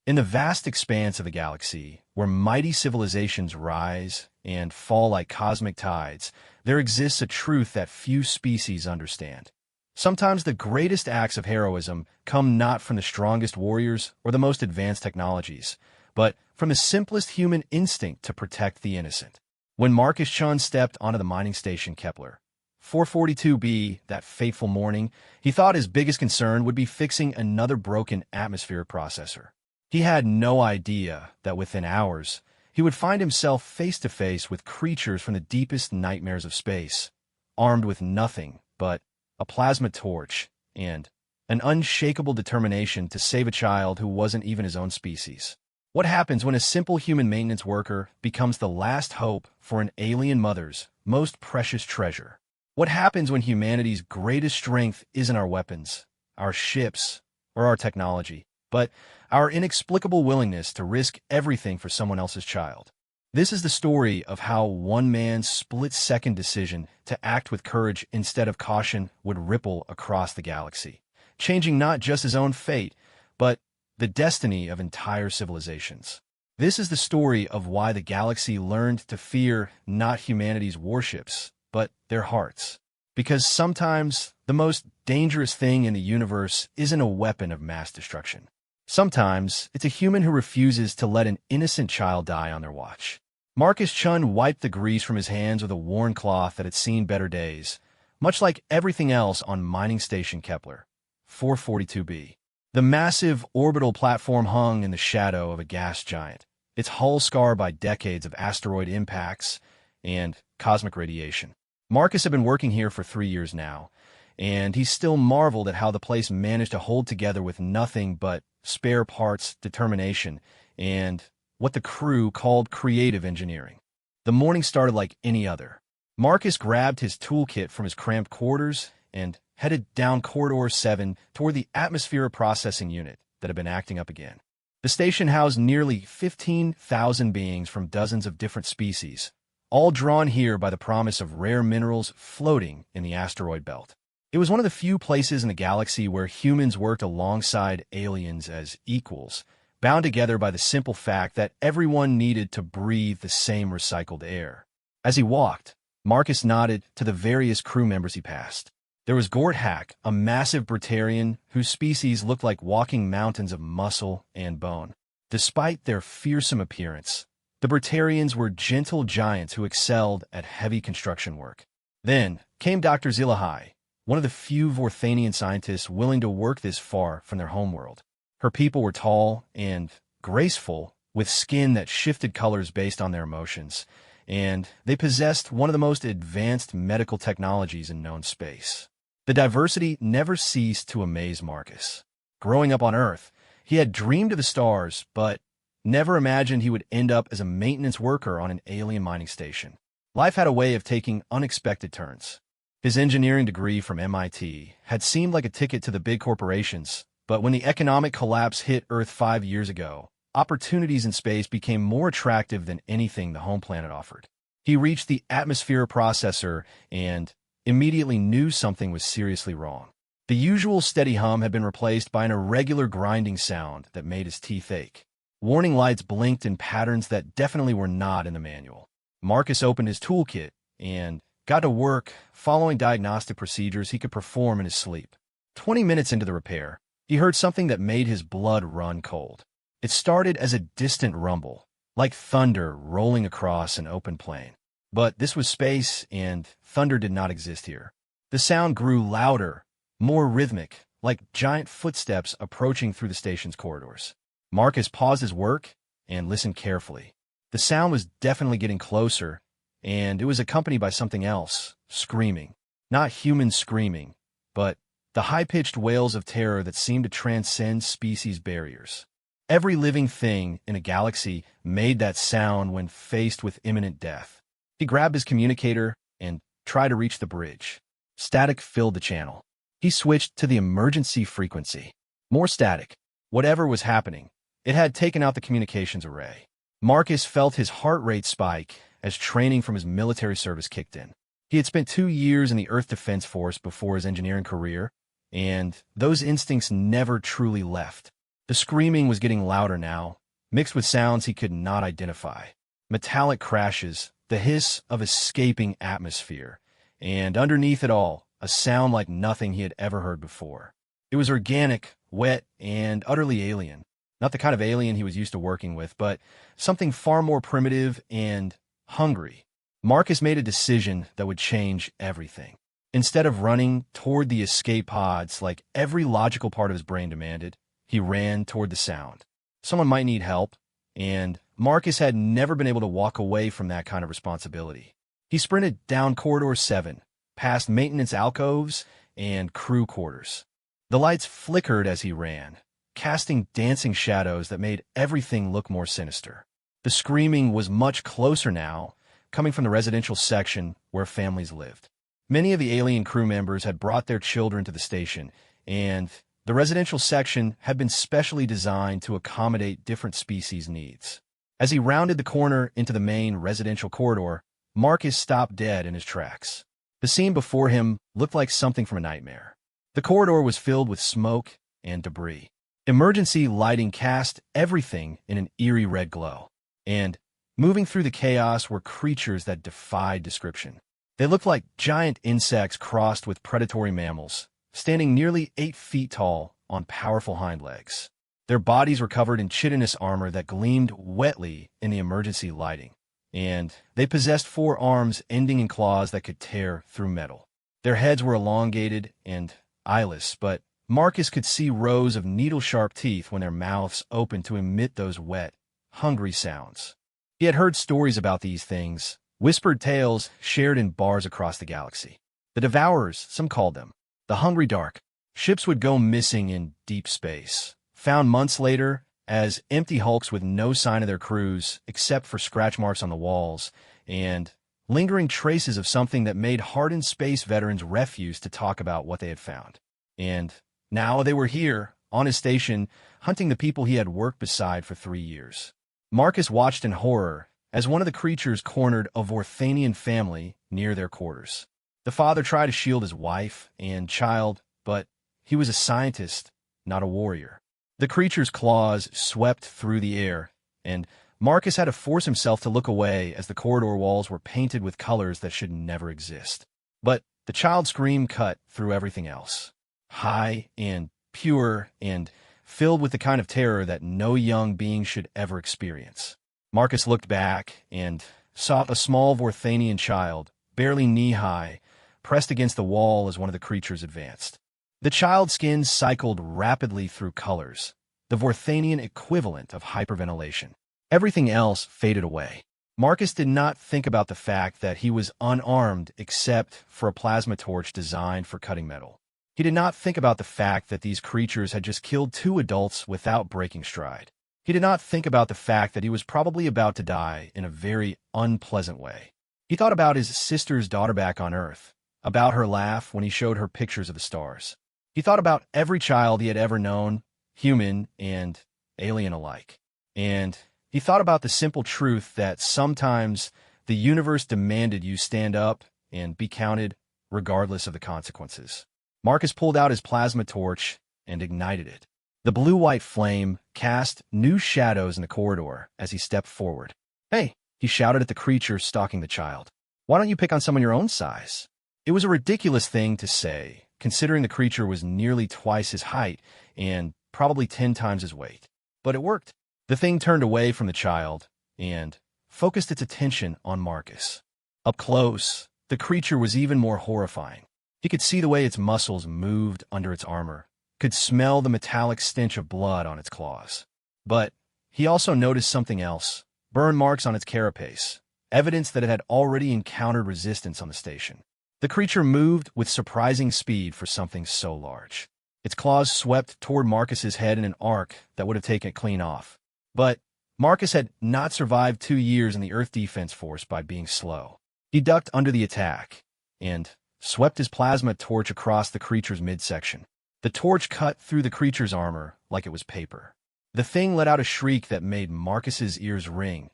In the vast expanse of the galaxy, where mighty civilizations rise and fall like cosmic tides, there exists a truth that few species understand. Sometimes the greatest acts of heroism come not from the strongest warriors or the most advanced technologies, but from the simplest human instinct to protect the innocent. When Marcus Chun stepped onto the mining station Kepler 442b that fateful morning, he thought his biggest concern would be fixing another broken atmospheric processor. He had no idea that within hours, he would find himself face to face with creatures from the deepest nightmares of space, armed with nothing but a plasma torch and an unshakable determination to save a child who wasn't even his own species. What happens when a simple human maintenance worker becomes the last hope for an alien mother's most precious treasure? What happens when humanity's greatest strength isn't our weapons, our ships, or our technology, but our inexplicable willingness to risk everything for someone else's child? This is the story of how one man's split-second decision to act with courage instead of caution would ripple across the galaxy, changing not just his own fate, but the destiny of entire civilizations. This is the story of why the galaxy learned to fear not humanity's warships, but their hearts. Because sometimes the most dangerous thing in the universe isn't a weapon of mass destruction. Sometimes it's a human who refuses to let an innocent child die on their watch. Marcus Chun wiped the grease from his hands with a worn cloth that had seen better days, much like everything else on mining station Kepler 442b. The massive orbital platform hung in the shadow of a gas giant, its hull scarred by decades of asteroid impacts and cosmic radiation. Marcus had been working here for 3 years now, and he still marveled at how the place managed to hold together with nothing but spare parts, determination, and what the crew called creative engineering. The morning started like any other. Marcus grabbed his toolkit from his cramped quarters and headed down Corridor 7 toward the atmosphere processing unit that had been acting up again. The station housed nearly 15,000 beings from dozens of different species, all drawn here by the promise of rare minerals floating in the asteroid belt. It was one of the few places in the galaxy where humans worked alongside aliens as equals, bound together by the simple fact that everyone needed to breathe the same recycled air. As he walked, Marcus nodded to the various crew members he passed. There was Gort Hack, a massive Brutarian whose species looked like walking mountains of muscle and bone. Despite their fearsome appearance, the Brutarians were gentle giants who excelled at heavy construction work. Then came Dr. Zilahai, one of the few Vorthanian scientists willing to work this far from their homeworld. Her people were tall and graceful, with skin that shifted colors based on their emotions, and they possessed one of the most advanced medical technologies in known space. The diversity never ceased to amaze Marcus. Growing up on Earth, he had dreamed of the stars, but never imagined he would end up as a maintenance worker on an alien mining station. Life had a way of taking unexpected turns. His engineering degree from MIT had seemed like a ticket to the big corporations, but when the economic collapse hit Earth 5 years ago, opportunities in space became more attractive than anything the home planet offered. He reached the atmosphere processor and immediately knew something was seriously wrong. The usual steady hum had been replaced by an irregular grinding sound that made his teeth ache. Warning lights blinked in patterns that definitely were not in the manual. Marcus opened his toolkit and got to work following diagnostic procedures he could perform in his sleep. 20 minutes into the repair, he heard something that made his blood run cold. It started as a distant rumble, like thunder rolling across an open plain. But this was space, and thunder did not exist here. The sound grew louder, more rhythmic, like giant footsteps approaching through the station's corridors. Marcus paused his work and listened carefully. The sound was definitely getting closer, and it was accompanied by something else, screaming. Not human screaming, but the high-pitched wails of terror that seemed to transcend species barriers. Every living thing in a galaxy made that sound when faced with imminent death. He grabbed his communicator and tried to reach the bridge. Static filled the channel. He switched to the emergency frequency. More static. Whatever was happening, it had taken out the communications array. Marcus felt his heart rate spike as training from his military service kicked in. He had spent 2 years in the Earth Defense Force before his engineering career, and those instincts never truly left. The screaming was getting louder now, mixed with sounds he could not identify. Metallic crashes, the hiss of escaping atmosphere, and underneath it all, a sound like nothing he had ever heard before. It was organic, wet, and utterly alien. Not the kind of alien he was used to working with, but something far more primitive and hungry. Marcus made a decision that would change everything. Instead of running toward the escape pods like every logical part of his brain demanded, he ran toward the sound. Someone might need help, and Marcus had never been able to walk away from that kind of responsibility. He sprinted down Corridor 7, past maintenance alcoves and crew quarters. The lights flickered as he ran, casting dancing shadows that made everything look more sinister. The screaming was much closer now, coming from the residential section where families lived. Many of the alien crew members had brought their children to the station, and the residential section had been specially designed to accommodate different species' needs. As he rounded the corner into the main residential corridor, Marcus stopped dead in his tracks. The scene before him looked like something from a nightmare. The corridor was filled with smoke and debris. Emergency lighting cast everything in an eerie red glow. And moving through the chaos were creatures that defied description. They looked like giant insects crossed with predatory mammals, standing nearly 8 feet tall on powerful hind legs. Their bodies were covered in chitinous armor that gleamed wetly in the emergency lighting, and they possessed 4 arms ending in claws that could tear through metal. Their heads were elongated and eyeless, but Marcus could see rows of needle-sharp teeth when their mouths opened to emit those wet, hungry sounds. He had heard stories about these things, whispered tales shared in bars across the galaxy. The Devourers, some called them. The Hungry Dark. Ships would go missing in deep space, found months later as empty hulks with no sign of their crews except for scratch marks on the walls and lingering traces of something that made hardened space veterans refuse to talk about what they had found. And now they were here, on his station, hunting the people he had worked beside for 3 years. Marcus watched in horror as one of the creatures cornered a Vorthanian family near their quarters. The father tried to shield his wife and child, but he was a scientist, not a warrior. The creature's claws swept through the air, and Marcus had to force himself to look away as the corridor walls were painted with colors that should never exist. But the child's scream cut through everything else. High and pure and filled with the kind of terror that no young being should ever experience. Marcus looked back and saw a small Vorthanian child, barely knee-high, pressed against the wall as one of the creatures advanced. The child's skin cycled rapidly through colors, the Vorthanian equivalent of hyperventilation. Everything else faded away. Marcus did not think about the fact that he was unarmed except for a plasma torch designed for cutting metal. He did not think about the fact that these creatures had just killed 2 adults without breaking stride. He did not think about the fact that he was probably about to die in a very unpleasant way. He thought about his sister's daughter back on Earth, about her laugh when he showed her pictures of the stars. He thought about every child he had ever known, human and alien alike. And he thought about the simple truth that sometimes the universe demanded you stand up and be counted regardless of the consequences. Marcus pulled out his plasma torch and ignited it. The blue-white flame cast new shadows in the corridor as he stepped forward. "Hey," he shouted at the creature stalking the child. "Why don't you pick on someone your own size?" It was a ridiculous thing to say, considering the creature was nearly twice his height and probably 10 times his weight. But it worked. The thing turned away from the child and focused its attention on Marcus. Up close, the creature was even more horrifying. He could see the way its muscles moved under its armor, could smell the metallic stench of blood on its claws. But he also noticed something else, burn marks on its carapace, evidence that it had already encountered resistance on the station. The creature moved with surprising speed for something so large. Its claws swept toward Marcus's head in an arc that would have taken it clean off. But Marcus had not survived 2 years in the Earth Defense Force by being slow. He ducked under the attack and swept his plasma torch across the creature's midsection. The torch cut through the creature's armor like it was paper. The thing let out a shriek that made Marcus's ears ring,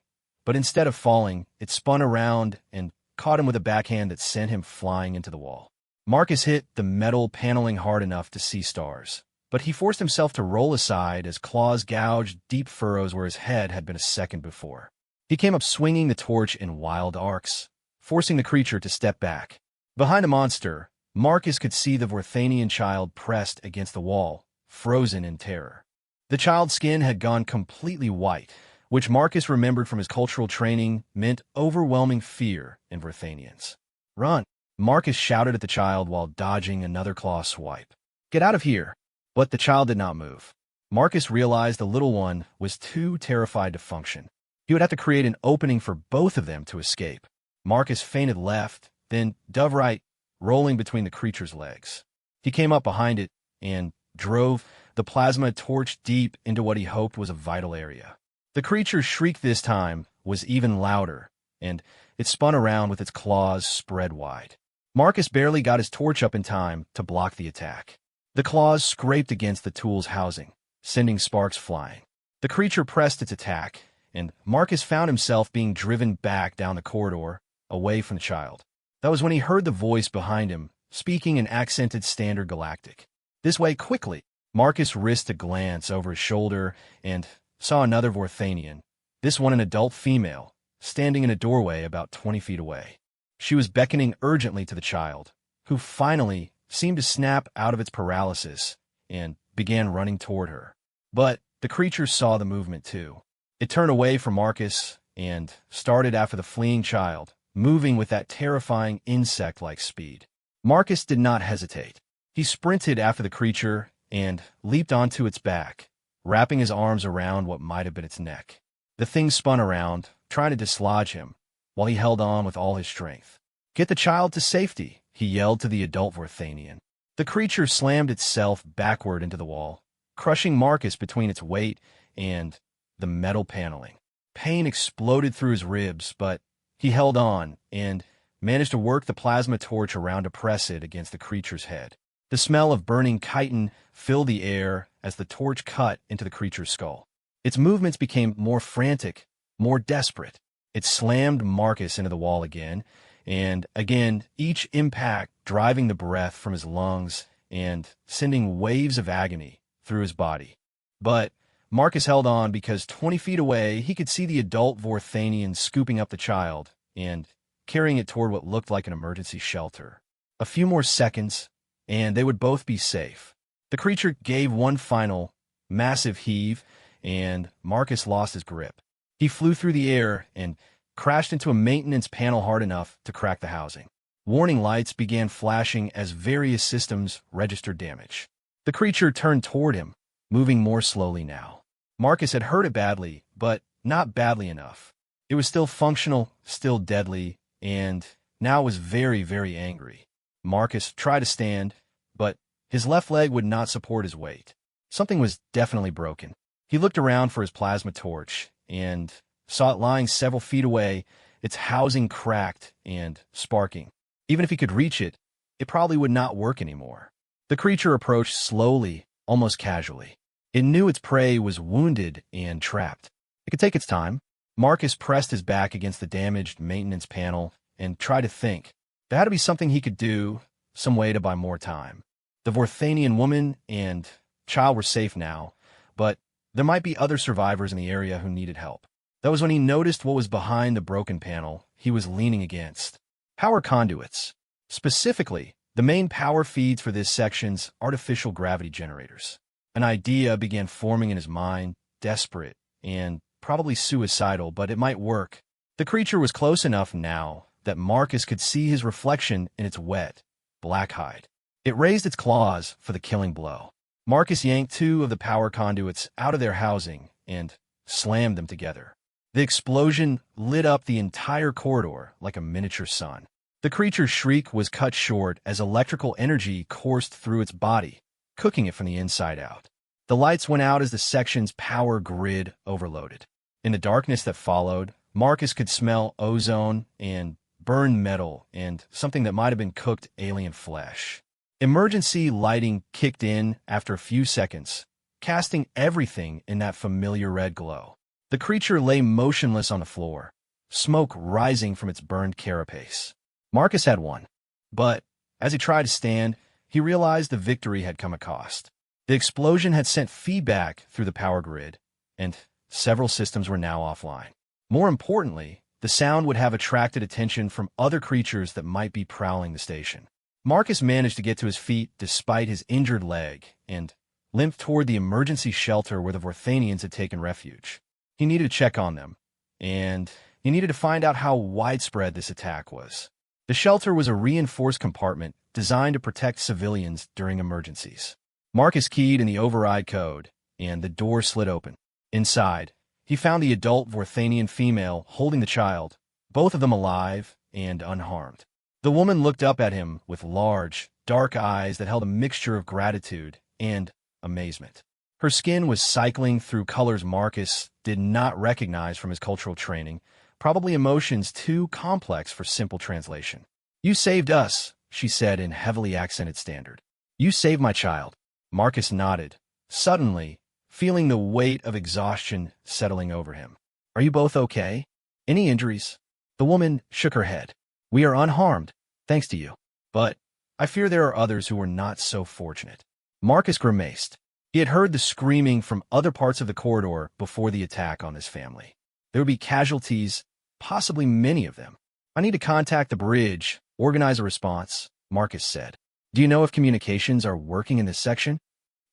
but instead of falling, it spun around and caught him with a backhand that sent him flying into the wall. Marcus hit the metal paneling hard enough to see stars, but he forced himself to roll aside as claws gouged deep furrows where his head had been a second before. He came up swinging the torch in wild arcs, forcing the creature to step back. Behind the monster, Marcus could see the Vorthanian child pressed against the wall, frozen in terror. The child's skin had gone completely white, which Marcus remembered from his cultural training meant overwhelming fear in Vorthanians. "Run!" Marcus shouted at the child while dodging another claw swipe. "Get out of here!" But the child did not move. Marcus realized the little one was too terrified to function. He would have to create an opening for both of them to escape. Marcus feinted left, then dove right, rolling between the creature's legs. He came up behind it and drove the plasma torch deep into what he hoped was a vital area. The creature's shriek this time was even louder, and it spun around with its claws spread wide. Marcus barely got his torch up in time to block the attack. The claws scraped against the tool's housing, sending sparks flying. The creature pressed its attack, and Marcus found himself being driven back down the corridor, away from the child. That was when he heard the voice behind him, speaking in accented Standard Galactic. "This way, quickly!" Marcus risked a glance over his shoulder and saw another Vorthanian, this one an adult female, standing in a doorway about 20 feet away. She was beckoning urgently to the child, who finally seemed to snap out of its paralysis and began running toward her. But the creature saw the movement too. It turned away from Marcus and started after the fleeing child, moving with that terrifying insect-like speed. Marcus did not hesitate. He sprinted after the creature and leaped onto its back, wrapping his arms around what might have been its neck. The thing spun around, trying to dislodge him, while he held on with all his strength. "Get the child to safety," he yelled to the adult Vorthanian. The creature slammed itself backward into the wall, crushing Marcus between its weight and the metal paneling. Pain exploded through his ribs, but he held on and managed to work the plasma torch around to press it against the creature's head. The smell of burning chitin filled the air as the torch cut into the creature's skull. Its movements became more frantic, more desperate. It slammed Marcus into the wall again, and again, each impact driving the breath from his lungs and sending waves of agony through his body. But Marcus held on because 20 feet away, he could see the adult Vorthanian scooping up the child and carrying it toward what looked like an emergency shelter. A few more seconds, and they would both be safe. The creature gave one final, massive heave, and Marcus lost his grip. He flew through the air and crashed into a maintenance panel hard enough to crack the housing. Warning lights began flashing as various systems registered damage. The creature turned toward him, moving more slowly now. Marcus had hurt it badly, but not badly enough. It was still functional, still deadly, and now was very, very angry. Marcus tried to stand, but his left leg would not support his weight. Something was definitely broken. He looked around for his plasma torch and saw it lying several feet away, its housing cracked and sparking. Even if he could reach it, it probably would not work anymore. The creature approached slowly, almost casually. It knew its prey was wounded and trapped. It could take its time. Marcus pressed his back against the damaged maintenance panel and tried to think. There had to be something he could do, some way to buy more time. The Vorthanian woman and child were safe now, but there might be other survivors in the area who needed help. That was when he noticed what was behind the broken panel he was leaning against. Power conduits. Specifically, the main power feeds for this section's artificial gravity generators. An idea began forming in his mind, desperate and probably suicidal, but it might work. The creature was close enough now that Marcus could see his reflection in its wet, black hide. It raised its claws for the killing blow. Marcus yanked two of the power conduits out of their housing and slammed them together. The explosion lit up the entire corridor like a miniature sun. The creature's shriek was cut short as electrical energy coursed through its body, cooking it from the inside out. The lights went out as the section's power grid overloaded. In the darkness that followed, Marcus could smell ozone and burned metal and something that might have been cooked alien flesh. Emergency lighting kicked in after a few seconds, casting everything in that familiar red glow. The creature lay motionless on the floor, smoke rising from its burned carapace. Marcus had won, but as he tried to stand, he realized the victory had come at cost. The explosion had sent feedback through the power grid, and several systems were now offline. More importantly, the sound would have attracted attention from other creatures that might be prowling the station. Marcus managed to get to his feet despite his injured leg and limped toward the emergency shelter where the Vorthanians had taken refuge. He needed to check on them, and he needed to find out how widespread this attack was. The shelter was a reinforced compartment designed to protect civilians during emergencies. Marcus keyed in the override code, and the door slid open. Inside, he found the adult Vorthanian female holding the child, both of them alive and unharmed. The woman looked up at him with large, dark eyes that held a mixture of gratitude and amazement. Her skin was cycling through colors Marcus did not recognize from his cultural training, probably emotions too complex for simple translation. "You saved us," she said in heavily accented standard. "You saved my child." Marcus nodded, suddenly feeling the weight of exhaustion settling over him. "Are you both okay? Any injuries?" The woman shook her head. "We are unharmed, thanks to you. But I fear there are others who were not so fortunate." Marcus grimaced. He had heard the screaming from other parts of the corridor before the attack on his family. There would be casualties, possibly many of them. "I need to contact the bridge, organize a response," Marcus said. "Do you know if communications are working in this section?"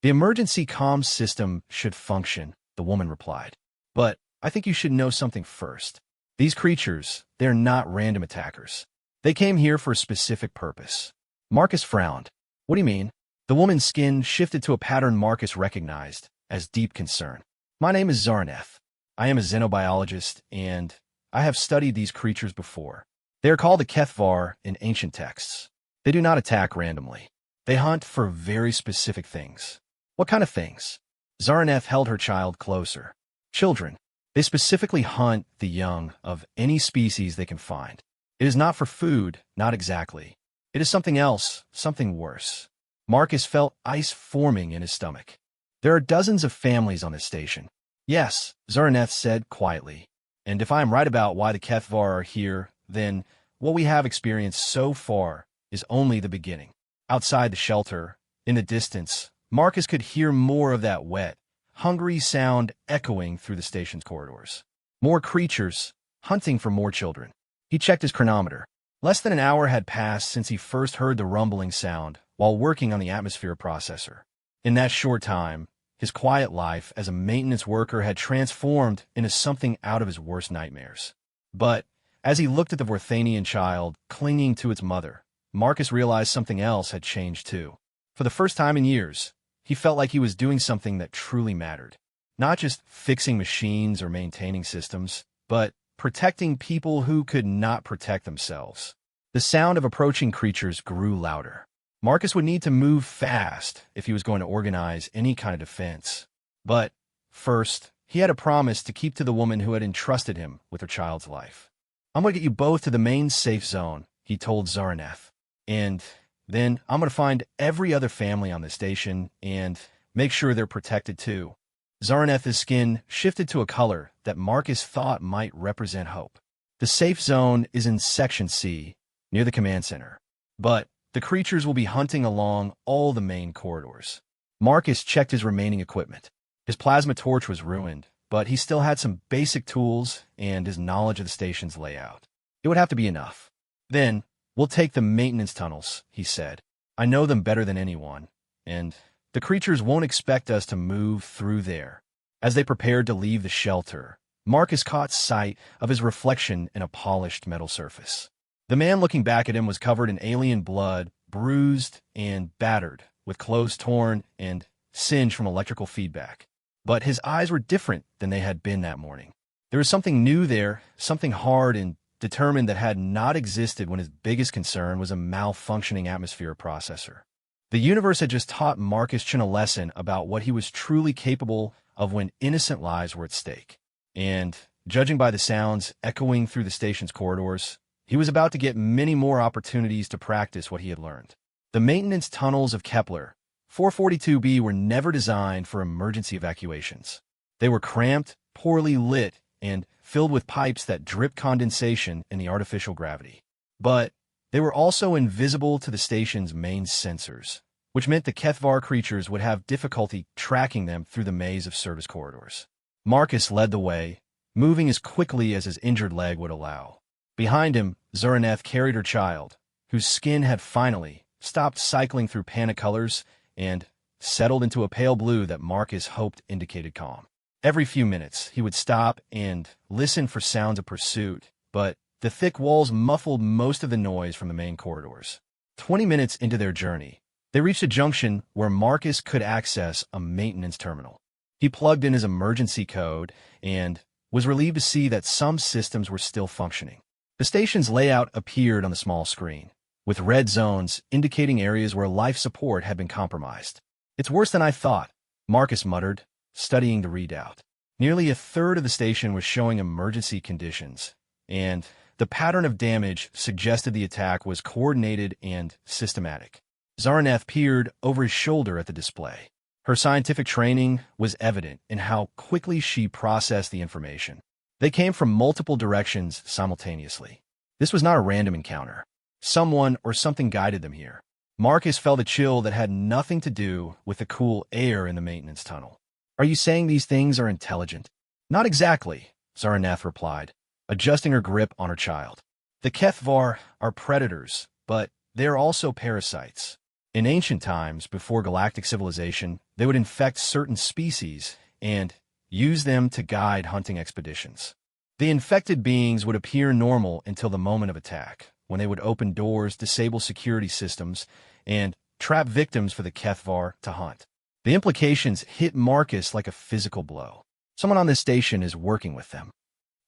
"The emergency comms system should function," the woman replied. "But I think you should know something first. These creatures, they're not random attackers. They came here for a specific purpose." Marcus frowned. "What do you mean?" The woman's skin shifted to a pattern Marcus recognized as deep concern. "My name is Zarneth. I am a xenobiologist, and I have studied these creatures before. They are called the Kethvar in ancient texts. They do not attack randomly. They hunt for very specific things." "What kind of things?" Zarneth held her child closer. "Children. They specifically hunt the young of any species they can find. It is not for food, not exactly. It is something else, something worse." Marcus felt ice forming in his stomach. "There are dozens of families on this station." "Yes," Zarneth said quietly. "And if I am right about why the Kethvar are here, then what we have experienced so far is only the beginning." Outside the shelter, in the distance, Marcus could hear more of that wet, hungry sound echoing through the station's corridors. More creatures, hunting for more children. He checked his chronometer. Less than an hour had passed since he first heard the rumbling sound while working on the atmosphere processor. In that short time, his quiet life as a maintenance worker had transformed into something out of his worst nightmares. But as he looked at the Vorthanian child clinging to its mother, Marcus realized something else had changed too. For the first time in years, he felt like he was doing something that truly mattered. Not just fixing machines or maintaining systems, but protecting people who could not protect themselves. The sound of approaching creatures grew louder. Marcus would need to move fast if he was going to organize any kind of defense. But first, he had a promise to keep to the woman who had entrusted him with her child's life. "I'm going to get you both to the main safe zone," he told Zarneth. "And then I'm going to find every other family on the station and make sure they're protected too." Zarneth's skin shifted to a color that Marcus thought might represent hope. "The safe zone is in Section C, near the command center. But the creatures will be hunting along all the main corridors." Marcus checked his remaining equipment. His plasma torch was ruined, but he still had some basic tools and his knowledge of the station's layout. It would have to be enough. "Then we'll take the maintenance tunnels," he said. "I know them better than anyone, and the creatures won't expect us to move through there." As they prepared to leave the shelter, Marcus caught sight of his reflection in a polished metal surface. The man looking back at him was covered in alien blood, bruised and battered, with clothes torn and singed from electrical feedback. But his eyes were different than they had been that morning. There was something new there, something hard and determined that had not existed when his biggest concern was a malfunctioning atmosphere processor. The universe had just taught Marcus Chin a lesson about what he was truly capable of when innocent lives were at stake. And, judging by the sounds echoing through the station's corridors, he was about to get many more opportunities to practice what he had learned. The maintenance tunnels of Kepler 442b were never designed for emergency evacuations. They were cramped, poorly lit, and filled with pipes that dripped condensation in the artificial gravity. But they were also invisible to the station's main sensors, which meant the Kethvar creatures would have difficulty tracking them through the maze of service corridors. Marcus led the way, moving as quickly as his injured leg would allow. Behind him, Zuraneth carried her child, whose skin had finally stopped cycling through panic colors and settled into a pale blue that Marcus hoped indicated calm. Every few minutes, he would stop and listen for sounds of pursuit, but the thick walls muffled most of the noise from the main corridors. 20 minutes into their journey, they reached a junction where Marcus could access a maintenance terminal. He plugged in his emergency code and was relieved to see that some systems were still functioning. The station's layout appeared on the small screen, with red zones indicating areas where life support had been compromised. "It's worse than I thought," Marcus muttered, studying the readout. Nearly a third of the station was showing emergency conditions, and the pattern of damage suggested the attack was coordinated and systematic. Zuraneth peered over his shoulder at the display. Her scientific training was evident in how quickly she processed the information. They came from multiple directions simultaneously. This was not a random encounter. Someone or something guided them here. Marcus felt a chill that had nothing to do with the cool air in the maintenance tunnel. "Are you saying these things are intelligent?" "Not exactly," Zuraneth replied, adjusting her grip on her child. "The Kethvar are predators, but they are also parasites. In ancient times, before galactic civilization, they would infect certain species and use them to guide hunting expeditions. The infected beings would appear normal until the moment of attack, when they would open doors, disable security systems, and trap victims for the Kethvar to hunt." The implications hit Marcus like a physical blow. Someone on this station is working with them.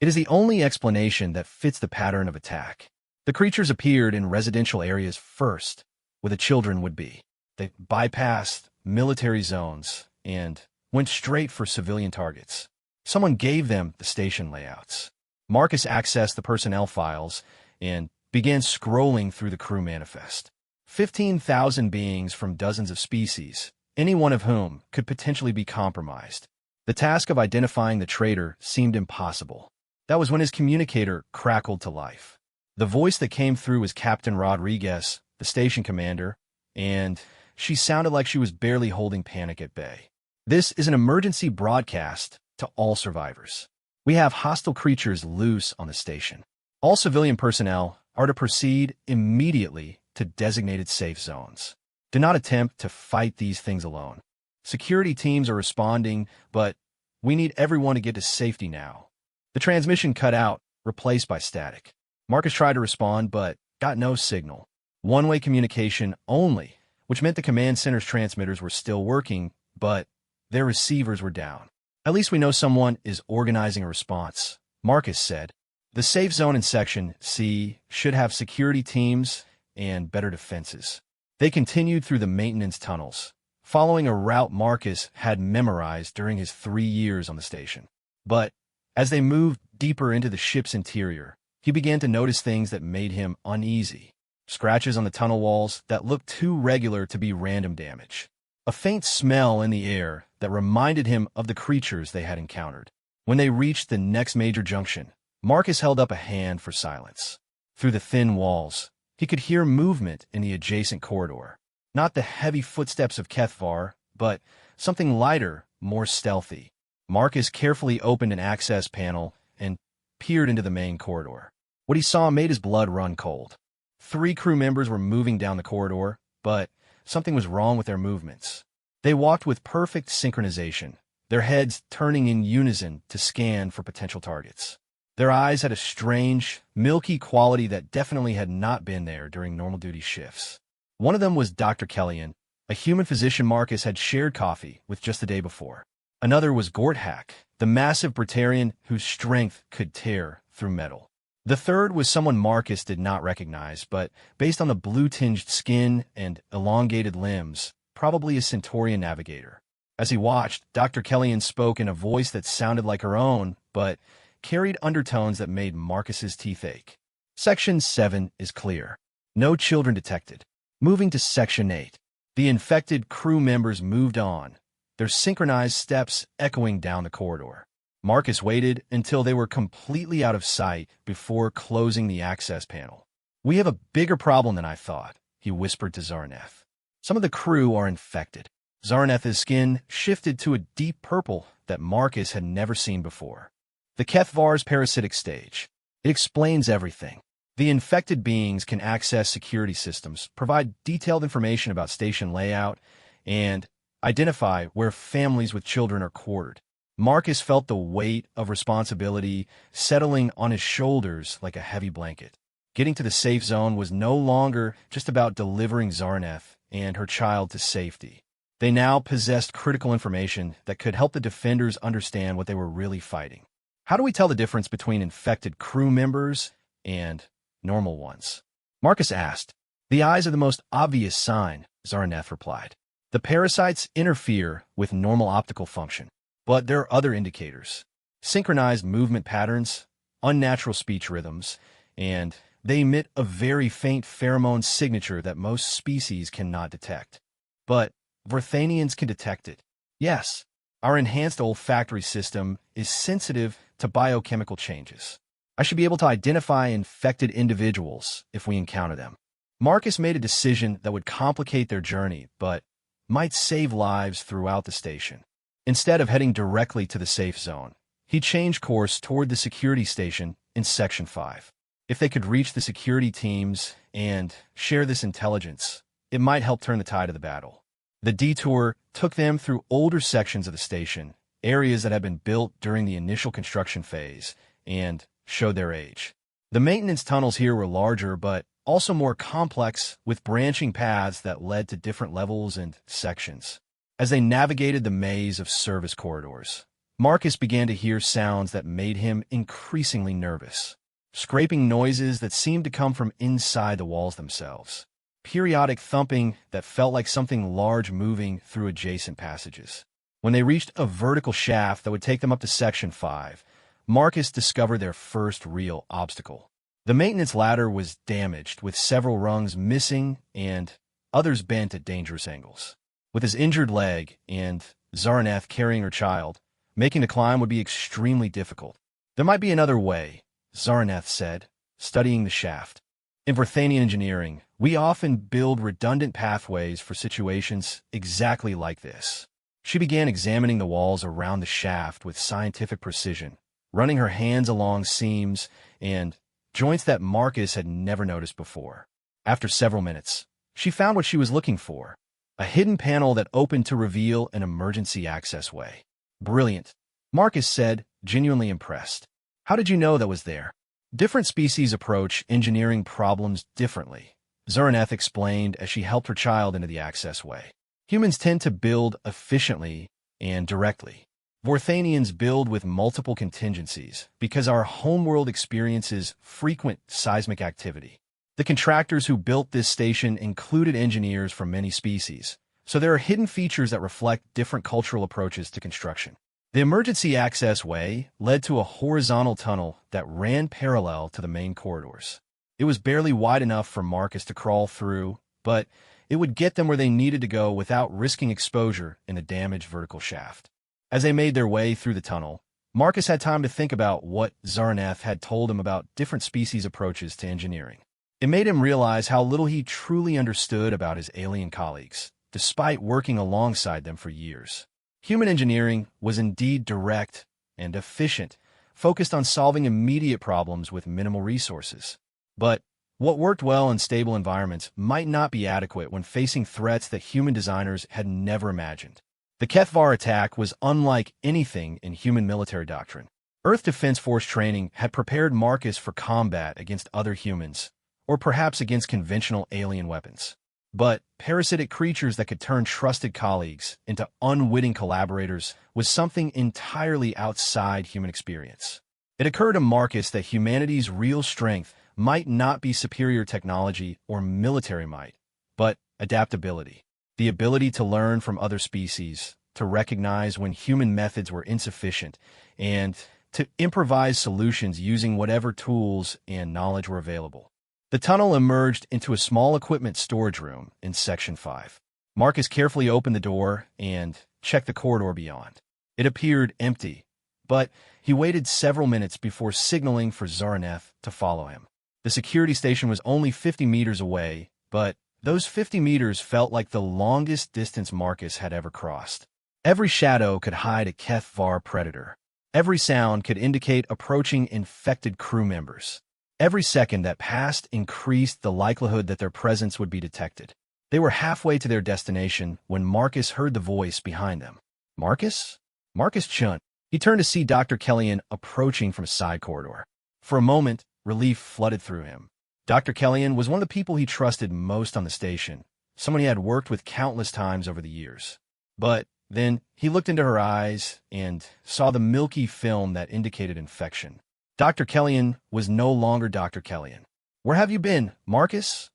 It is the only explanation that fits the pattern of attack. The creatures appeared in residential areas first, where the children would be. They bypassed military zones and went straight for civilian targets. Someone gave them the station layouts. Marcus accessed the personnel files and began scrolling through the crew manifest. 15,000 beings from dozens of species, any one of whom could potentially be compromised. The task of identifying the traitor seemed impossible. That was when his communicator crackled to life. The voice that came through was Captain Rodriguez, the station commander, and she sounded like she was barely holding panic at bay. "This is an emergency broadcast to all survivors. We have hostile creatures loose on the station. All civilian personnel are to proceed immediately to designated safe zones. Do not attempt to fight these things alone. Security teams are responding, but we need everyone to get to safety now." The transmission cut out, replaced by static. Marcus tried to respond, but got no signal. One-way communication only, which meant the command center's transmitters were still working, but their receivers were down. "At least we know someone is organizing a response," Marcus said. "The safe zone in Section C should have security teams and better defenses." They continued through the maintenance tunnels, following a route Marcus had memorized during his 3 years on the station. But as they moved deeper into the ship's interior, he began to notice things that made him uneasy. Scratches on the tunnel walls that looked too regular to be random damage. A faint smell in the air that reminded him of the creatures they had encountered. When they reached the next major junction, Marcus held up a hand for silence. Through the thin walls, he could hear movement in the adjacent corridor. Not the heavy footsteps of Kethvar, but something lighter, more stealthy. Marcus carefully opened an access panel and peered into the main corridor. What he saw made his blood run cold. 3 crew members were moving down the corridor, but something was wrong with their movements. They walked with perfect synchronization, their heads turning in unison to scan for potential targets. Their eyes had a strange, milky quality that definitely had not been there during normal duty shifts. One of them was Dr. Kellyan, a human physician Marcus had shared coffee with just the day before. Another was Gorthak, the massive Brutarian whose strength could tear through metal. The third was someone Marcus did not recognize, but based on the blue-tinged skin and elongated limbs, probably a Centaurian navigator. As he watched, Dr. Kellyan spoke in a voice that sounded like her own, but carried undertones that made Marcus's teeth ache. Section 7 is clear. No children detected. Moving to Section 8. The infected crew members moved on, their synchronized steps echoing down the corridor. Marcus waited until they were completely out of sight before closing the access panel. "We have a bigger problem than I thought," he whispered to Zuraneth. Some of the crew are infected. Zaraneth's skin shifted to a deep purple that Marcus had never seen before. The Kethvar's parasitic stage. It explains everything. The infected beings can access security systems, provide detailed information about station layout, and identify where families with children are quartered. Marcus felt the weight of responsibility settling on his shoulders like a heavy blanket. Getting to the safe zone was no longer just about delivering Zaraneth and her child to safety. They now possessed critical information that could help the defenders understand what they were really fighting. How do we tell the difference between infected crew members and normal ones? Marcus asked. The eyes are the most obvious sign, Zaraneth replied. The parasites interfere with normal optical function, but there are other indicators. Synchronized movement patterns, unnatural speech rhythms, and they emit a very faint pheromone signature that most species cannot detect. But Vorthanians can detect it. Yes, our enhanced olfactory system is sensitive to biochemical changes. I should be able to identify infected individuals if we encounter them. Marcus made a decision that would complicate their journey, but might save lives throughout the station. Instead of heading directly to the safe zone, he changed course toward the security station in Section 5. If they could reach the security teams and share this intelligence, it might help turn the tide of the battle. The detour took them through older sections of the station, areas that had been built during the initial construction phase, and showed their age. The maintenance tunnels here were larger, but also more complex, with branching paths that led to different levels and sections. As they navigated the maze of service corridors, Marcus began to hear sounds that made him increasingly nervous. Scraping noises that seemed to come from inside the walls themselves. Periodic thumping that felt like something large moving through adjacent passages. When they reached a vertical shaft that would take them up to Section 5, Marcus discovered their first real obstacle. The maintenance ladder was damaged, with several rungs missing and others bent at dangerous angles. With his injured leg and Zaraneth carrying her child, making the climb would be extremely difficult. There might be another way, Zaraneth said, studying the shaft. In Vorthanian engineering, we often build redundant pathways for situations exactly like this. She began examining the walls around the shaft with scientific precision, running her hands along seams and joints that Marcus had never noticed before. After several minutes, she found what she was looking for, a hidden panel that opened to reveal an emergency access way. Brilliant, Marcus said, genuinely impressed. How did you know that was there? Different species approach engineering problems differently, Zaraneth explained as she helped her child into the access way. Humans tend to build efficiently and directly. Vorthanians build with multiple contingencies because our homeworld experiences frequent seismic activity. The contractors who built this station included engineers from many species, so there are hidden features that reflect different cultural approaches to construction. The emergency access way led to a horizontal tunnel that ran parallel to the main corridors. It was barely wide enough for Marcus to crawl through, but it would get them where they needed to go without risking exposure in the damaged vertical shaft. As they made their way through the tunnel, Marcus had time to think about what Zaraneth had told him about different species approaches to engineering. It made him realize how little he truly understood about his alien colleagues, despite working alongside them for years. Human engineering was indeed direct and efficient, focused on solving immediate problems with minimal resources. But what worked well in stable environments might not be adequate when facing threats that human designers had never imagined. The Kethvar attack was unlike anything in human military doctrine. Earth Defense Force training had prepared Marcus for combat against other humans, or perhaps against conventional alien weapons. But parasitic creatures that could turn trusted colleagues into unwitting collaborators was something entirely outside human experience. It occurred to Marcus that humanity's real strength might not be superior technology or military might, but adaptability. The ability to learn from other species, to recognize when human methods were insufficient, and to improvise solutions using whatever tools and knowledge were available. The tunnel emerged into a small equipment storage room in Section 5. Marcus carefully opened the door and checked the corridor beyond. It appeared empty, but he waited several minutes before signaling for Zaraneth to follow him. The security station was only 50 meters away, but Those 50 meters felt like the longest distance Marcus had ever crossed. Every shadow could hide a HFY predator. Every sound could indicate approaching infected crew members. Every second that passed increased the likelihood that their presence would be detected. They were halfway to their destination when Marcus heard the voice behind them. Marcus? Marcus Chun. He turned to see Dr. Kellyan approaching from a side corridor. For a moment, relief flooded through him. Dr. Kellyan was one of the people he trusted most on the station, someone he had worked with countless times over the years. But then he looked into her eyes and saw the milky film that indicated infection. Dr. Kellyan was no longer Dr. Kellyan. "Where have you been, Marcus?"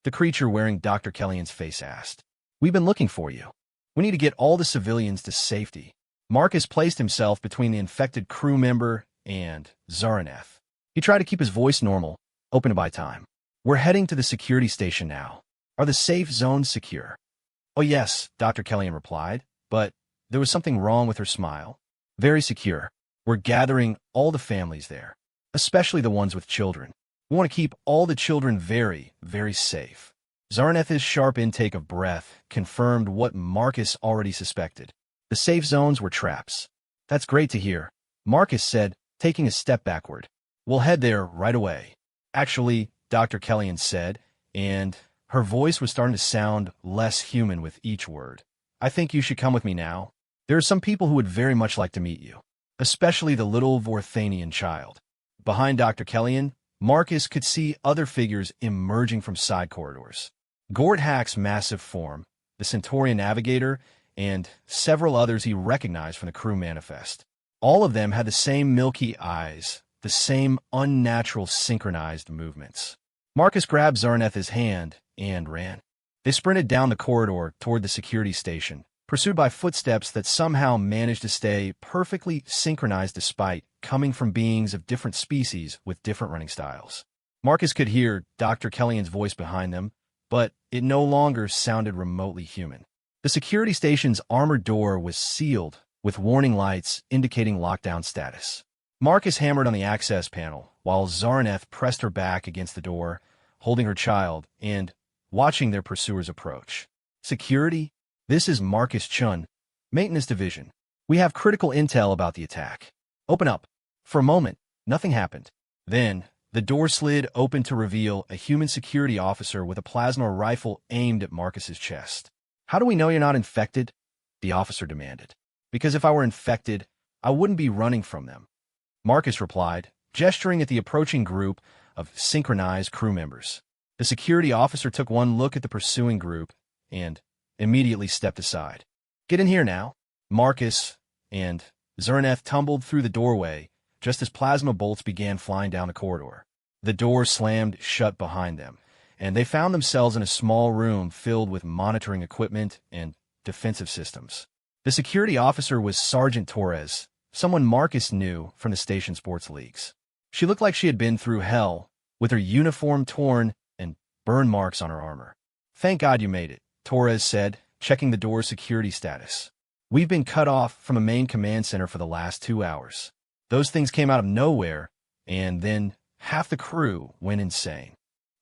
the creature wearing Dr. Kellyan's face asked. "We've been looking for you. We need to get all the civilians to safety." Marcus placed himself between the infected crew member and Zaraneth. He tried to keep his voice normal, open to buy time. "We're heading to the security station now. Are the safe zones secure?" "Oh yes," Dr. Kellyan replied, but there was something wrong with her smile. "Very secure. We're gathering all the families there, especially the ones with children. We want to keep all the children very, very safe." Zaraneth's sharp intake of breath confirmed what Marcus already suspected. The safe zones were traps. "That's great to hear," Marcus said, taking a step backward. "We'll head there right away." "Actually," Dr. Kellyan said, and her voice was starting to sound less human with each word, "I think you should come with me now. There are some people who would very much like to meet you, especially the little Vorthanian child." Behind Dr. Kellyan, Marcus could see other figures emerging from side corridors. Gord Hack's massive form, the Centaurian Navigator, and several others he recognized from the crew manifest. All of them had the same milky eyes, the same unnatural synchronized movements. Marcus grabbed Zaraneth's hand and ran. They sprinted down the corridor toward the security station, pursued by footsteps that somehow managed to stay perfectly synchronized despite coming from beings of different species with different running styles. Marcus could hear Dr. Kellyan's voice behind them, but it no longer sounded remotely human. The security station's armored door was sealed, with warning lights indicating lockdown status. Marcus hammered on the access panel, while Zaraneth pressed her back against the door, holding her child and watching their pursuers approach. "Security? This is Marcus Chun, Maintenance Division. We have critical intel about the attack. Open up." For a moment, nothing happened. Then, the door slid open to reveal a human security officer with a plasma rifle aimed at Marcus's chest. "How do we know you're not infected?" the officer demanded. "Because if I were infected, I wouldn't be running from them," Marcus replied, gesturing at the approaching group of synchronized crew members. The security officer took one look at the pursuing group and immediately stepped aside. "Get in here now." Marcus and Zaraneth tumbled through the doorway just as plasma bolts began flying down the corridor. The door slammed shut behind them, and they found themselves in a small room filled with monitoring equipment and defensive systems. The security officer was Sergeant Torres, someone Marcus knew from the station sports leagues. She looked like she had been through hell, with her uniform torn and burn marks on her armor. "Thank God you made it," Torres said, checking the door's security status. "We've been cut off from a main command center for the last 2 hours. Those things came out of nowhere, and then half the crew went insane."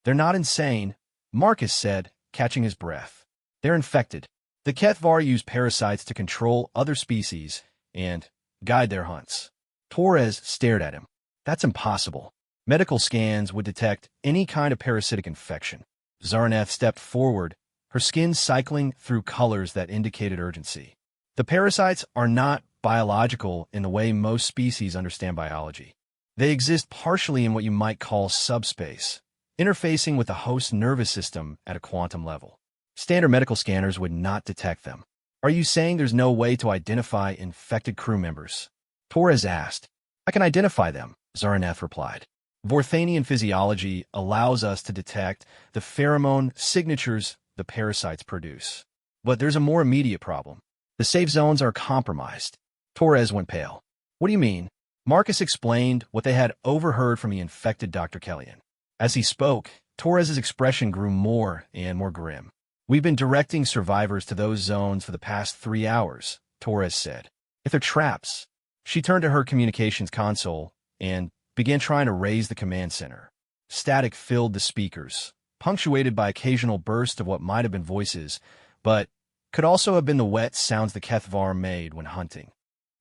"They're not insane," Marcus said, catching his breath. "They're infected. The HFY use parasites to control other species and guide their hunts." Torres stared at him. "That's impossible. Medical scans would detect any kind of parasitic infection." Zaraneth stepped forward, her skin cycling through colors that indicated urgency. "The parasites are not biological in the way most species understand biology. They exist partially in what you might call subspace, interfacing with the host's nervous system at a quantum level. Standard medical scanners would not detect them." "Are you saying there's no way to identify infected crew members?" Torres asked. "I can identify them," Zaraneth replied. "Vorthanian physiology allows us to detect the pheromone signatures the parasites produce. But there's a more immediate problem. The safe zones are compromised." Torres went pale. "What do you mean?" Marcus explained what they had overheard from the infected Dr. Kellyan. As he spoke, Torres's expression grew more and more grim. "We've been directing survivors to those zones for the past 3 hours, Torres said. "If they're traps." She turned to her communications console and began trying to raise the command center. Static filled the speakers, punctuated by occasional bursts of what might have been voices, but could also have been the wet sounds the Kethvar made when hunting.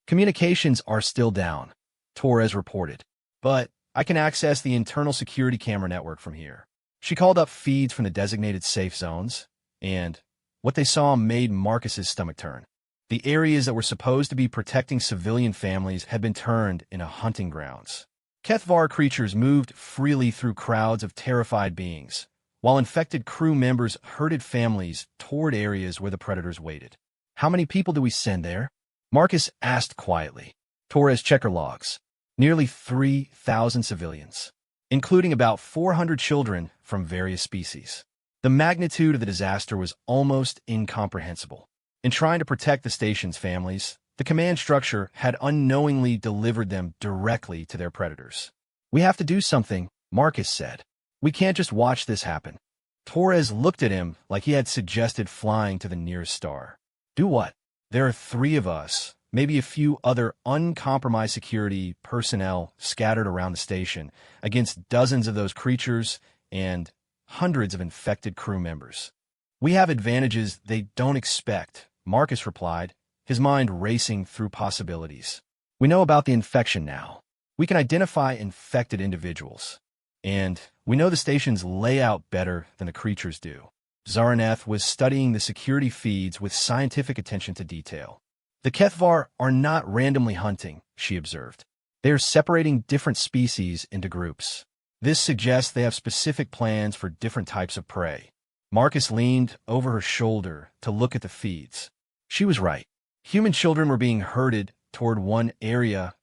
Communications are still down, Torres reported, but I can access the internal security camera network from here. She called up feeds from the designated safe zones, and what they saw made Marcus's stomach turn. The areas that were supposed to be protecting civilian families had been turned into hunting grounds. Kethvar creatures moved freely through crowds of terrified beings, while infected crew members herded families toward areas where the predators waited. How many people do we send there? Marcus asked quietly. Torres checked her logs. Nearly 3,000 civilians, including about 400 children from various species. The magnitude of the disaster was almost incomprehensible. In trying to protect the station's families, the command structure had unknowingly delivered them directly to their predators. We have to do something, Marcus said. We can't just watch this happen. Torres looked at him like he had suggested flying to the nearest star. Do what? There are 3 of us, maybe a few other uncompromised security personnel scattered around the station, against dozens of those creatures and hundreds of infected crew members. We have advantages they don't expect, Marcus replied, his mind racing through possibilities. We know about the infection now. We can identify infected individuals. And we know the station's layout better than the creatures do. Zaraneth was studying the security feeds with scientific attention to detail. The Kethvar are not randomly hunting, she observed. They are separating different species into groups. This suggests they have specific plans for different types of prey. Marcus leaned over her shoulder to look at the feeds. She was right. Human children were being herded toward one area,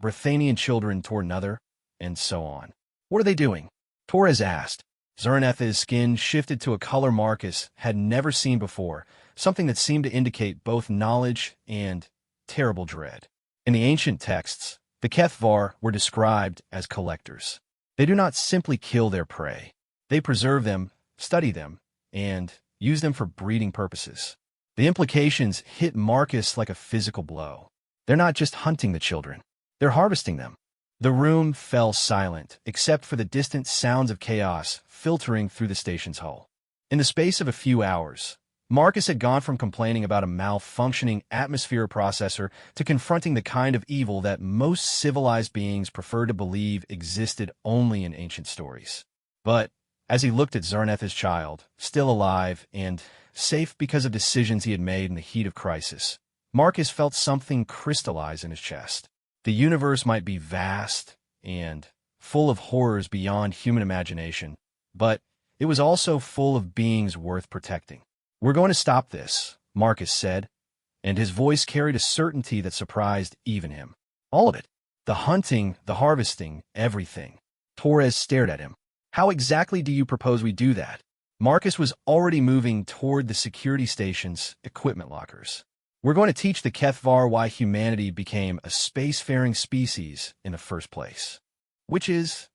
Brethanian children toward another, and so on. What are they doing? Torres asked. Zaraneth's skin shifted to a color Marcus had never seen before, something that seemed to indicate both knowledge and terrible dread. In the ancient texts, the Kethvar were described as collectors. They do not simply kill their prey. They preserve them, study them, and use them for breeding purposes. The implications hit Marcus like a physical blow. They're not just hunting the children. They're harvesting them. The room fell silent, except for the distant sounds of chaos filtering through the station's hull. In the space of a few hours, Marcus had gone from complaining about a malfunctioning atmosphere processor to confronting the kind of evil that most civilized beings prefer to believe existed only in ancient stories. But as he looked at Zaraneth's child, still alive and safe because of decisions he had made in the heat of crisis, Marcus felt something crystallize in his chest. The universe might be vast and full of horrors beyond human imagination, but it was also full of beings worth protecting. We're going to stop this, Marcus said, and his voice carried a certainty that surprised even him. All of it. The hunting, the harvesting, everything. Torres stared at him. How exactly do you propose we do that? Marcus was already moving toward the security station's equipment lockers. We're going to teach the Kethvar why humanity became a spacefaring species in the first place. Which is...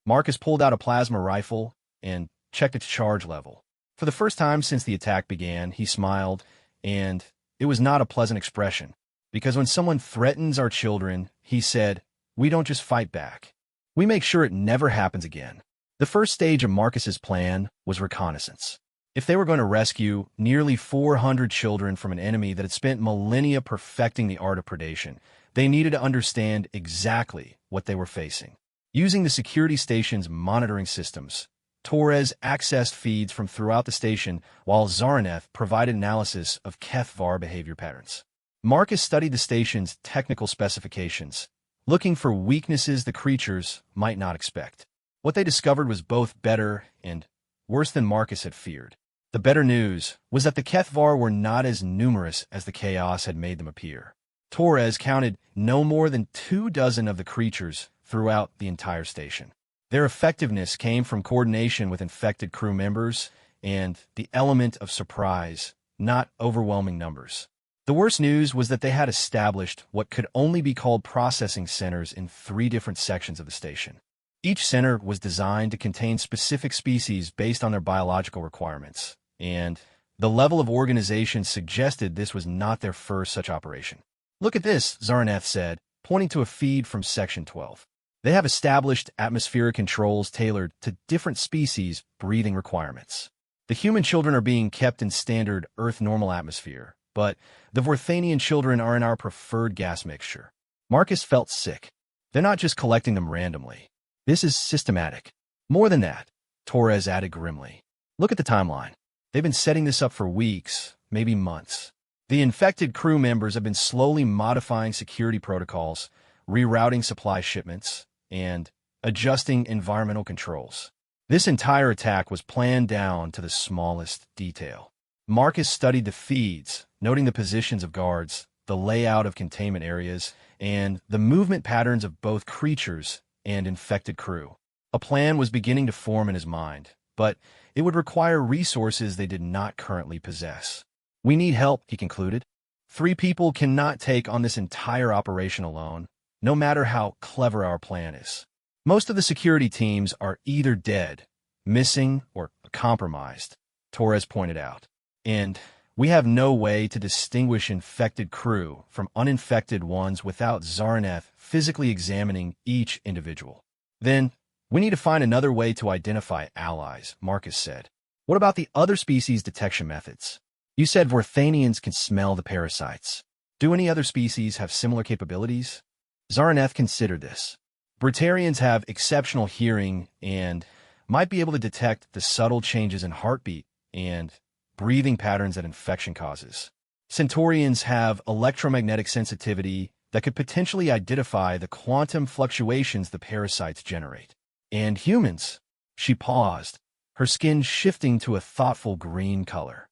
Marcus pulled out a plasma rifle and checked its charge level. For the first time since the attack began, he smiled, and it was not a pleasant expression. Because when someone threatens our children, he said, we don't just fight back. We make sure it never happens again. The first stage of Marcus's plan was reconnaissance. If they were going to rescue nearly 400 children from an enemy that had spent millennia perfecting the art of predation, they needed to understand exactly what they were facing. Using the security station's monitoring systems, Torres accessed feeds from throughout the station while Zaraneth provided analysis of Kethvar behavior patterns. Marcus studied the station's technical specifications, looking for weaknesses the creatures might not expect. What they discovered was both better and worse than Marcus had feared. The better news was that the Kethvar were not as numerous as the chaos had made them appear. Torres counted no more than 24 of the creatures throughout the entire station. Their effectiveness came from coordination with infected crew members and the element of surprise, not overwhelming numbers. The worst news was that they had established what could only be called processing centers in 3 different sections of the station. Each center was designed to contain specific species based on their biological requirements, and the level of organization suggested this was not their first such operation. Look at this, Zaraneth said, pointing to a feed from Section 12. They have established atmospheric controls tailored to different species' breathing requirements. The human children are being kept in standard Earth normal atmosphere, but the Vorthanian children are in our preferred gas mixture. Marcus felt sick. They're not just collecting them randomly. This is systematic. More than that, Torres added grimly. Look at the timeline. They've been setting this up for weeks, maybe months. The infected crew members have been slowly modifying security protocols, rerouting supply shipments, and adjusting environmental controls. This entire attack was planned down to the smallest detail. Marcus studied the feeds, noting the positions of guards, the layout of containment areas, and the movement patterns of both creatures and infected crew. A plan was beginning to form in his mind, but it would require resources they did not currently possess. We need help, he concluded. 3 people cannot take on this entire operation alone, no matter how clever our plan is. Most of the security teams are either dead, missing, or compromised, Torres pointed out. And we have no way to distinguish infected crew from uninfected ones without Zarneth physically examining each individual. Then, we need to find another way to identify allies, Marcus said. What about the other species detection methods? You said Vorthanians can smell the parasites. Do any other species have similar capabilities? Zarneth considered this. Brutarians have exceptional hearing and might be able to detect the subtle changes in heartbeat and breathing patterns that infection causes. Centaurians have electromagnetic sensitivity that could potentially identify the quantum fluctuations the parasites generate. And humans? She paused, her skin shifting to a thoughtful green color.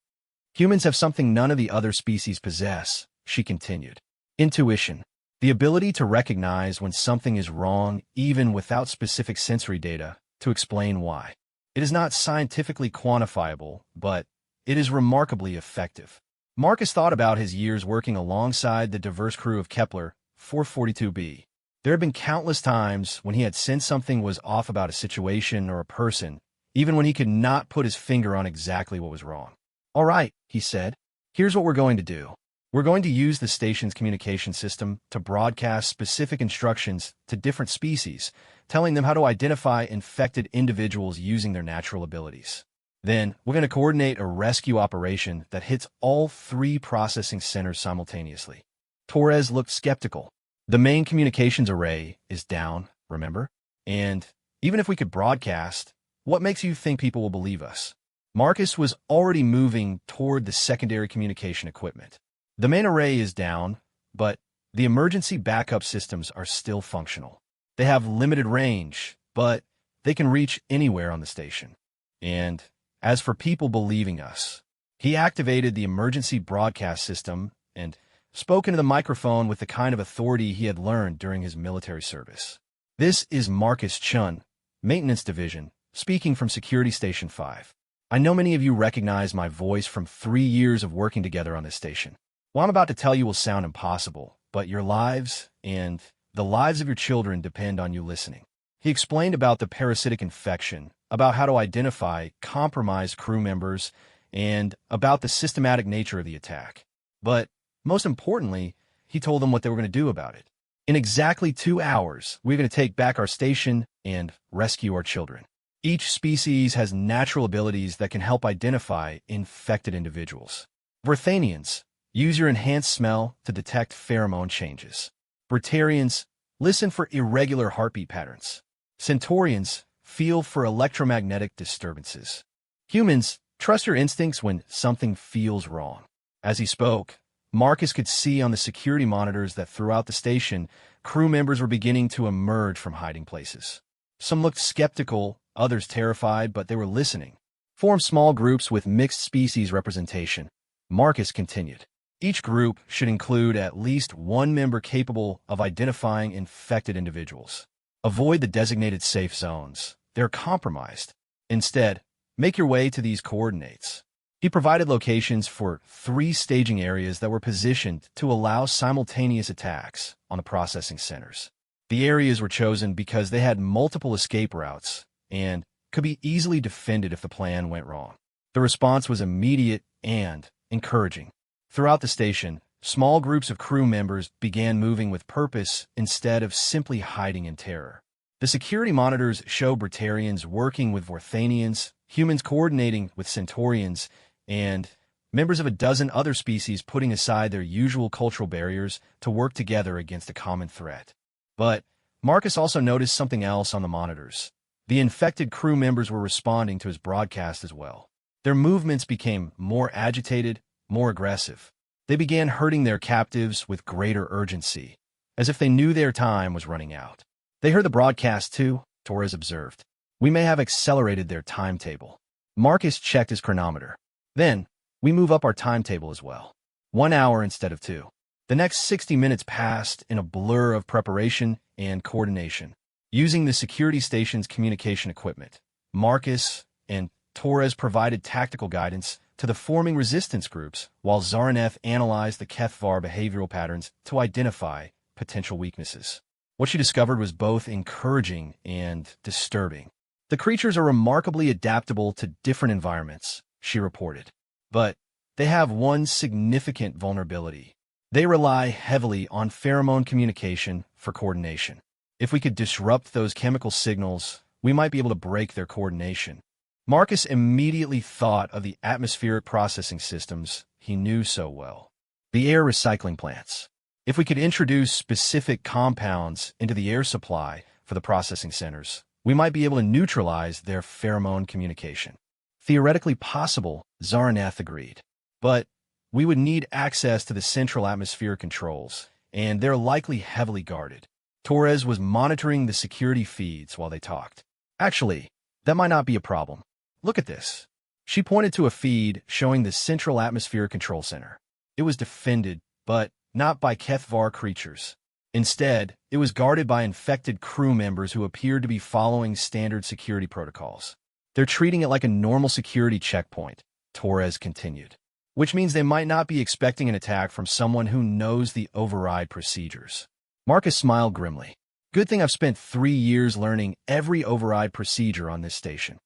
Humans have something none of the other species possess, she continued. Intuition. The ability to recognize when something is wrong even without specific sensory data to explain why. It is not scientifically quantifiable, but it is remarkably effective. Marcus thought about his years working alongside the diverse crew of Kepler 442b. There had been countless times when he had sensed something was off about a situation or a person, even when he could not put his finger on exactly what was wrong. All right, he said, here's what we're going to do. We're going to use the station's communication system to broadcast specific instructions to different species, telling them how to identify infected individuals using their natural abilities. Then, we're going to coordinate a rescue operation that hits all 3 processing centers simultaneously. Torres looked skeptical. The main communications array is down, remember? And even if we could broadcast, what makes you think people will believe us? Marcus was already moving toward the secondary communication equipment. The main array is down, but the emergency backup systems are still functional. They have limited range, but they can reach anywhere on the station. And as for people believing us, he activated the emergency broadcast system and spoke into the microphone with the kind of authority he had learned during his military service. This is Marcus Chun, Maintenance Division, speaking from Security Station 5. I know many of you recognize my voice from 3 years of working together on this station. What I'm about to tell you will sound impossible, but your lives and the lives of your children depend on you listening. He explained about the parasitic infection, about how to identify compromised crew members, and about the systematic nature of the attack. But most importantly, he told them what they were going to do about it. In exactly 2 hours, we're going to take back our station and rescue our children. Each species has natural abilities that can help identify infected individuals. Vorthanians, use your enhanced smell to detect pheromone changes. Brutarians, listen for irregular heartbeat patterns. Centaurians, feel for electromagnetic disturbances. Humans, trust your instincts when something feels wrong. As he spoke, Marcus could see on the security monitors that throughout the station, crew members were beginning to emerge from hiding places. Some looked skeptical, others terrified, but they were listening. Form small groups with mixed species representation. Marcus continued. Each group should include at least 1 member capable of identifying infected individuals. Avoid the designated safe zones. They're compromised. Instead, make your way to these coordinates. He provided locations for 3 staging areas that were positioned to allow simultaneous attacks on the processing centers. The areas were chosen because they had multiple escape routes and could be easily defended if the plan went wrong. The response was immediate and encouraging. Throughout the station, small groups of crew members began moving with purpose instead of simply hiding in terror. The security monitors show Brittarians working with Vorthanians, humans coordinating with Centaurians, and members of a dozen other species putting aside their usual cultural barriers to work together against a common threat. But Marcus also noticed something else on the monitors. The infected crew members were responding to his broadcast as well. Their movements became more agitated, more aggressive. They began hurting their captives with greater urgency, as if they knew their time was running out. They heard the broadcast too, Torres observed. We may have accelerated their timetable. Marcus checked his chronometer. Then, we move up our timetable as well. 1 hour instead of 2. The next 60 minutes passed in a blur of preparation and coordination. Using the security station's communication equipment, Marcus and Torres provided tactical guidance to the forming resistance groups, while Zaraneth analyzed the Kethvar behavioral patterns to identify potential weaknesses. What she discovered was both encouraging and disturbing. The creatures are remarkably adaptable to different environments, she reported. But they have one significant vulnerability. They rely heavily on pheromone communication for coordination. If we could disrupt those chemical signals, we might be able to break their coordination. Marcus immediately thought of the atmospheric processing systems he knew so well. The air recycling plants. If we could introduce specific compounds into the air supply for the processing centers, we might be able to neutralize their pheromone communication. Theoretically possible, Zaraneth agreed. But we would need access to the central atmospheric controls, and they're likely heavily guarded. Torres was monitoring the security feeds while they talked. Actually, that might not be a problem. Look at this. She pointed to a feed showing the central atmospheric control center. It was defended, but not by Kethvar creatures. Instead, it was guarded by infected crew members who appeared to be following standard security protocols. They're treating it like a normal security checkpoint, Torres continued, which means they might not be expecting an attack from someone who knows the override procedures. Marcus smiled grimly. Good thing I've spent 3 years learning every override procedure on this station.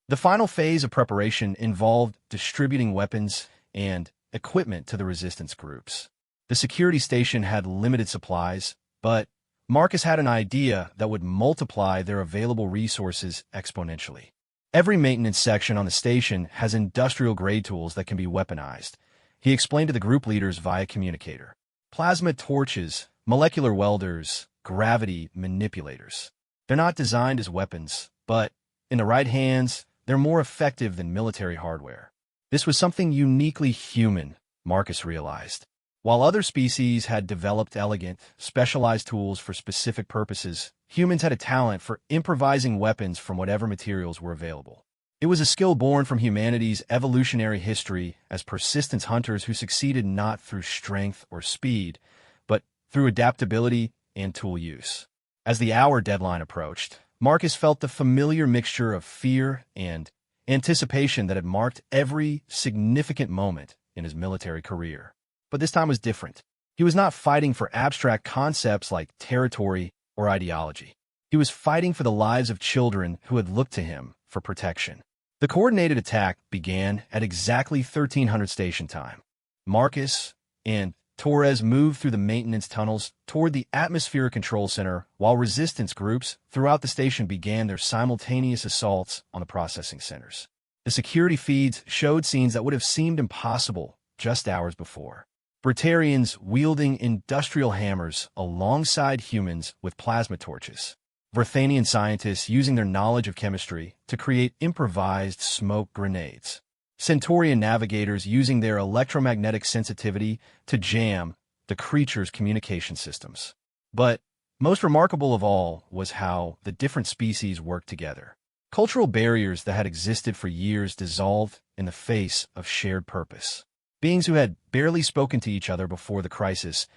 The final phase of preparation involved distributing weapons and equipment to the resistance groups. The security station had limited supplies, but Marcus had an idea that would multiply their available resources exponentially. Every maintenance section on the station has industrial-grade tools that can be weaponized, he explained to the group leaders via communicator. Plasma torches, molecular welders, gravity manipulators. They're not designed as weapons, but in the right hands, they're more effective than military hardware. This was something uniquely human, Marcus realized. While other species had developed elegant, specialized tools for specific purposes, humans had a talent for improvising weapons from whatever materials were available. It was a skill born from humanity's evolutionary history as persistence hunters who succeeded not through strength or speed, but through adaptability and tool use. As the hour deadline approached, Marcus felt the familiar mixture of fear and anticipation that had marked every significant moment in his military career. But this time was different. He was not fighting for abstract concepts like territory or ideology. He was fighting for the lives of children who had looked to him for protection. The coordinated attack began at exactly 1300 station time. Marcus and Torres moved through the maintenance tunnels toward the atmospheric control center, while resistance groups throughout the station began their simultaneous assaults on the processing centers. The security feeds showed scenes that would have seemed impossible just hours before. Brittarians wielding industrial hammers alongside humans with plasma torches. Vorthanian scientists using their knowledge of chemistry to create improvised smoke grenades. Centaurian navigators using their electromagnetic sensitivity to jam the creature's communication systems. But most remarkable of all was how the different species worked together. Cultural barriers that had existed for years dissolved in the face of shared purpose. Beings who had barely spoken to each other before the crisis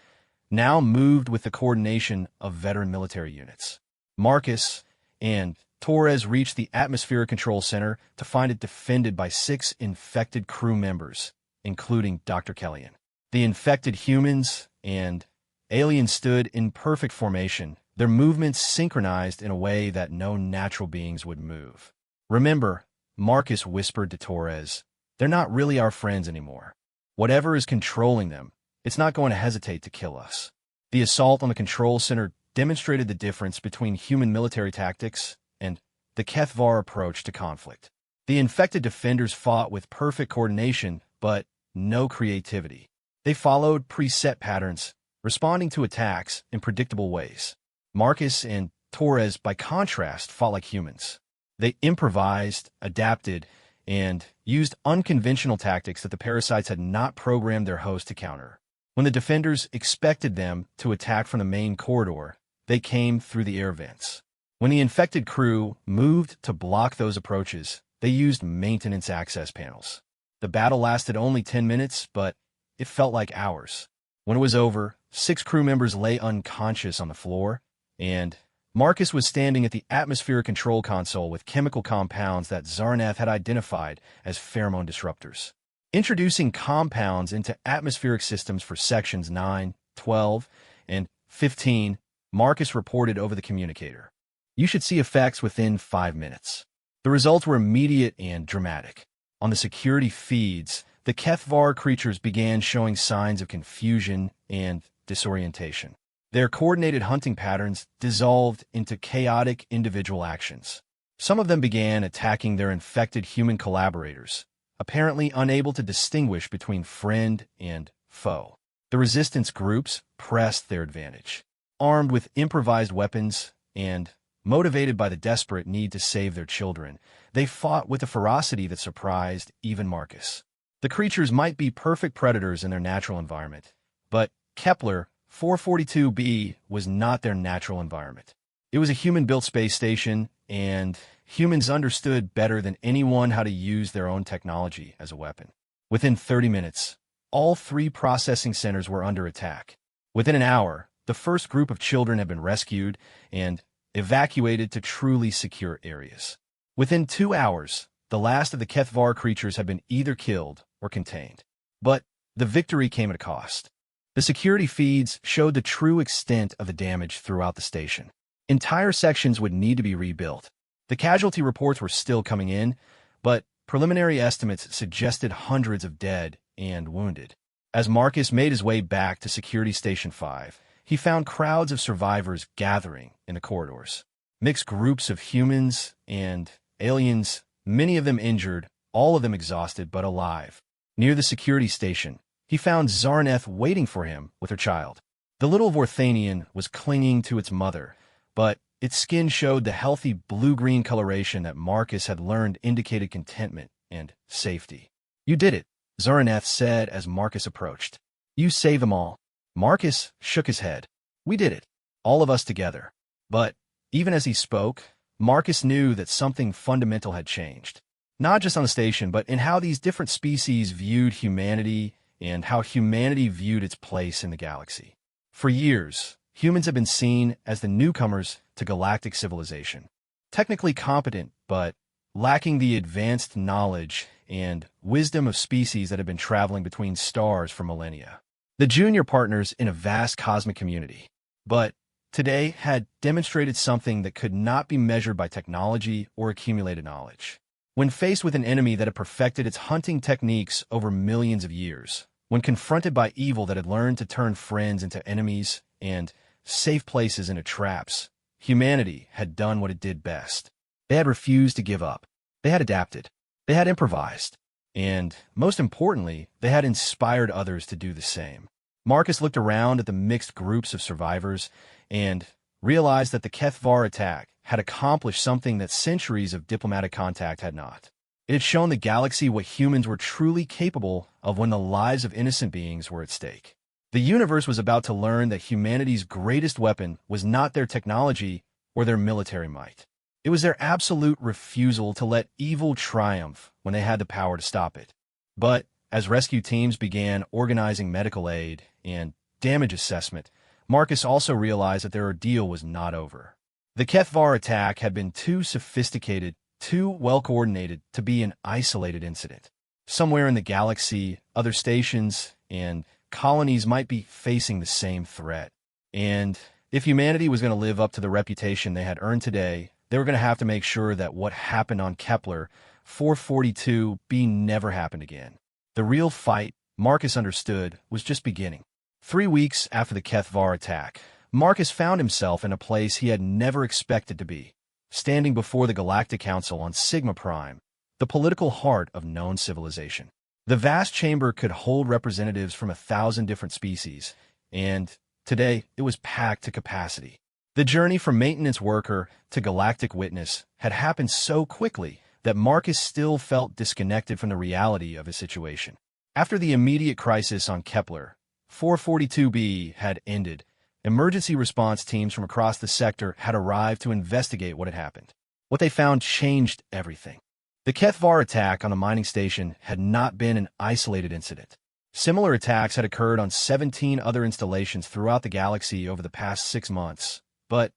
now moved with the coordination of veteran military units. Marcus and Torres reached the atmospheric control center to find it defended by 6 infected crew members, including Dr. Kellyan. The infected humans and aliens stood in perfect formation, their movements synchronized in a way that no natural beings would move. Remember, Marcus whispered to Torres, they're not really our friends anymore. Whatever is controlling them, it's not going to hesitate to kill us. The assault on the control center demonstrated the difference between human military tactics and the Kethvar approach to conflict. The infected defenders fought with perfect coordination, but no creativity. They followed preset patterns, responding to attacks in predictable ways. Marcus and Torres, by contrast, fought like humans. They improvised, adapted, and used unconventional tactics that the parasites had not programmed their host to counter. When the defenders expected them to attack from the main corridor, they came through the air vents. When the infected crew moved to block those approaches, they used maintenance access panels. The battle lasted only 10 minutes, but it felt like hours. When it was over, 6 crew members lay unconscious on the floor, and Marcus was standing at the atmospheric control console with chemical compounds that Zarnath had identified as pheromone disruptors. Introducing compounds into atmospheric systems for sections 9, 12, and 15, Marcus reported over the communicator. You should see effects within 5 minutes. The results were immediate and dramatic. On the security feeds, the Kethvar creatures began showing signs of confusion and disorientation. Their coordinated hunting patterns dissolved into chaotic individual actions. Some of them began attacking their infected human collaborators, apparently unable to distinguish between friend and foe. The resistance groups pressed their advantage. Armed with improvised weapons and motivated by the desperate need to save their children, they fought with a ferocity that surprised even Marcus. The creatures might be perfect predators in their natural environment, but Kepler 442b was not their natural environment. It was a human-built space station, and humans understood better than anyone how to use their own technology as a weapon. Within 30 minutes, all 3 processing centers were under attack. Within an hour, the first group of children had been rescued and evacuated to truly secure areas. Within 2 hours, the last of the Kethvar creatures had been either killed or contained. But the victory came at a cost. The security feeds showed the true extent of the damage throughout the station. Entire sections would need to be rebuilt. The casualty reports were still coming in, but preliminary estimates suggested hundreds of dead and wounded. As Marcus made his way back to Security Station 5, he found crowds of survivors gathering in the corridors. Mixed groups of humans and aliens, many of them injured, all of them exhausted but alive. Near the security station, he found Zarnath waiting for him with her child. The little Vorthanian was clinging to its mother, but its skin showed the healthy blue-green coloration that Marcus had learned indicated contentment and safety. You did it, Zarnath said as Marcus approached. You saved them all. Marcus shook his head. We did it, all of us together. But even as he spoke, Marcus knew that something fundamental had changed. Not just on the station, but in how these different species viewed humanity and how humanity viewed its place in the galaxy. For years, humans have been seen as the newcomers to galactic civilization. Technically competent, but lacking the advanced knowledge and wisdom of species that have been traveling between stars for millennia. The junior partners in a vast cosmic community. But today had demonstrated something that could not be measured by technology or accumulated knowledge. When faced with an enemy that had perfected its hunting techniques over millions of years, when confronted by evil that had learned to turn friends into enemies and safe places into traps, humanity had done what it did best. They had refused to give up. They had adapted. They had improvised. And, most importantly, they had inspired others to do the same. Marcus looked around at the mixed groups of survivors and realized that the Kethvar attack had accomplished something that centuries of diplomatic contact had not. It had shown the galaxy what humans were truly capable of when the lives of innocent beings were at stake. The universe was about to learn that humanity's greatest weapon was not their technology or their military might. It was their absolute refusal to let evil triumph when they had the power to stop it. But as rescue teams began organizing medical aid and damage assessment, Marcus also realized that their ordeal was not over. The Kethvar attack had been too sophisticated, too well-coordinated to be an isolated incident. Somewhere in the galaxy, other stations and colonies might be facing the same threat. And if humanity was going to live up to the reputation they had earned today, they were going to have to make sure that what happened on Kepler 442b never happened again. The real fight, Marcus understood, was just beginning. 3 weeks after the Kethvar attack, Marcus found himself in a place he had never expected to be, standing before the Galactic Council on Sigma Prime, the political heart of known civilization. The vast chamber could hold representatives from 1,000 different species, and today it was packed to capacity. The journey from maintenance worker to galactic witness had happened so quickly that Marcus still felt disconnected from the reality of his situation. After the immediate crisis on Kepler 442b had ended, emergency response teams from across the sector had arrived to investigate what had happened. What they found changed everything. The Kethvar attack on the mining station had not been an isolated incident. Similar attacks had occurred on 17 other installations throughout the galaxy over the past 6 months, but